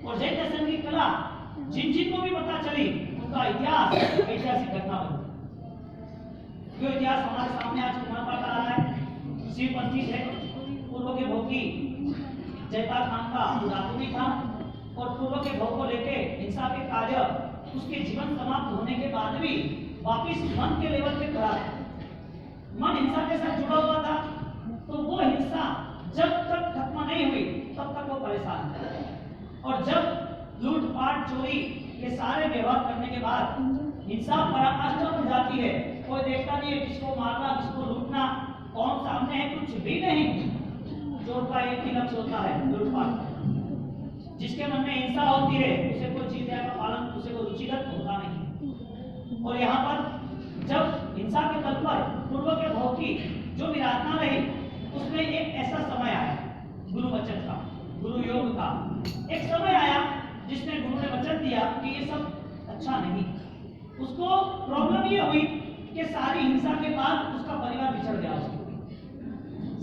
Speaker 1: और जैन दर्शन की कला जिन जिन को भी पता चली उनका इतिहास ऐतिहासिक घटना बन गई। जो इतिहास हमारे सामने आज कुमारपाल का आ रहा है, शिवपंथी है, पूर्व के भोगी जयपाल खान का उदाहरण था, और पूर्व के भोग को लेके हिंसा के कार्य उसके जीवन समाप्त होने के बाद भी वापिस मन के लेवल पे खड़ा है। मन हिंसा के साथ जुड़ा हुआ था, तो वो हिंसा जब तक खत्म नहीं हुई तब तक वो परेशान था। और जब लूटपाट चोरी ये सारे व्यवहार करने के बाद हिंसा पराकाष्ठा पर जाती है, कोई देखता नहीं है किसको मारना किसको लूटना कौन सामने है, कुछ भी नहीं। चोर का एक ही लक्ष्य होता है, लूटपाट। जिसके मन में हिंसा होती है उसे कोई चीज का पालन, उसे कोई रुचिगत होता नहीं। और यहाँ पर जब हिंसा के तल पर पूर्व के भाव की जो विराधना रही, उसमें एक ऐसा समय आया गुरु वचन का, गुरु योग का एक समय आया जिसमें गुरु ने वचन दिया कि ये सब अच्छा नहीं। उसको प्रॉब्लम ये हुई कि सारी हिंसा के बाद उसका परिवार बिछड़ गया। उसको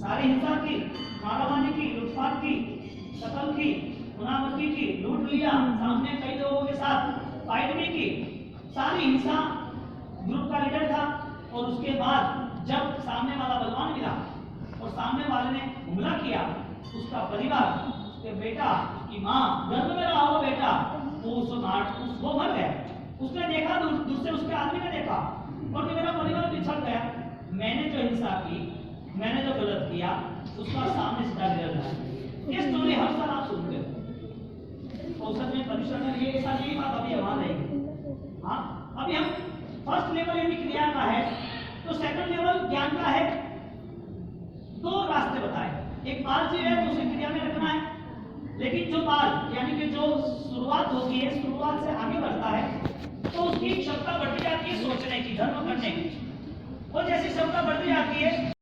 Speaker 1: सारी हिंसा की, मारामारी की, लूटपाट की, कत्ल की, गुनाहगारी की, लूट लिया, सामने कई लोगों के साथ फाइट भी की, सारी हिंसा। ग्रुप का लीडर था और उसके बाद जब सामने वाला बलवान मिला और सामने वाले ने हमला किया, उसका परिवार, उसके बेटा, उसकी माँ, गर्भ में रहा हुआ बेटा, वो मर गया। उसने देखा, दूसरे उसके आदमी ने देखा और मेरा परिवार बिछड़ गया। मैंने जो हिंसा की, मैंने जो गलत किया, उसका सामने सीधा रिजल्ट आया। ये स्टोरी हर साल आप सुनते हो। औसत में परिश्रम में ये ऐसा नहीं बात अभी हमारा रहेगी। हाँ, अभी हम फर्स्ट लेवल यदि क्रिया का है तो सेकंड लेवल ज्ञान का है। दो रास्ते बताए, एक बाल जीव है तो उसे क्रिया में रखना है, लेकिन जो बाल यानी कि जो शुरुआत होती है, शुरुआत से आगे बढ़ता है तो उसकी क्षमता बढ़ती जाती है सोचने की, धर्म करने की। और जैसी क्षमता बढ़ती जाती है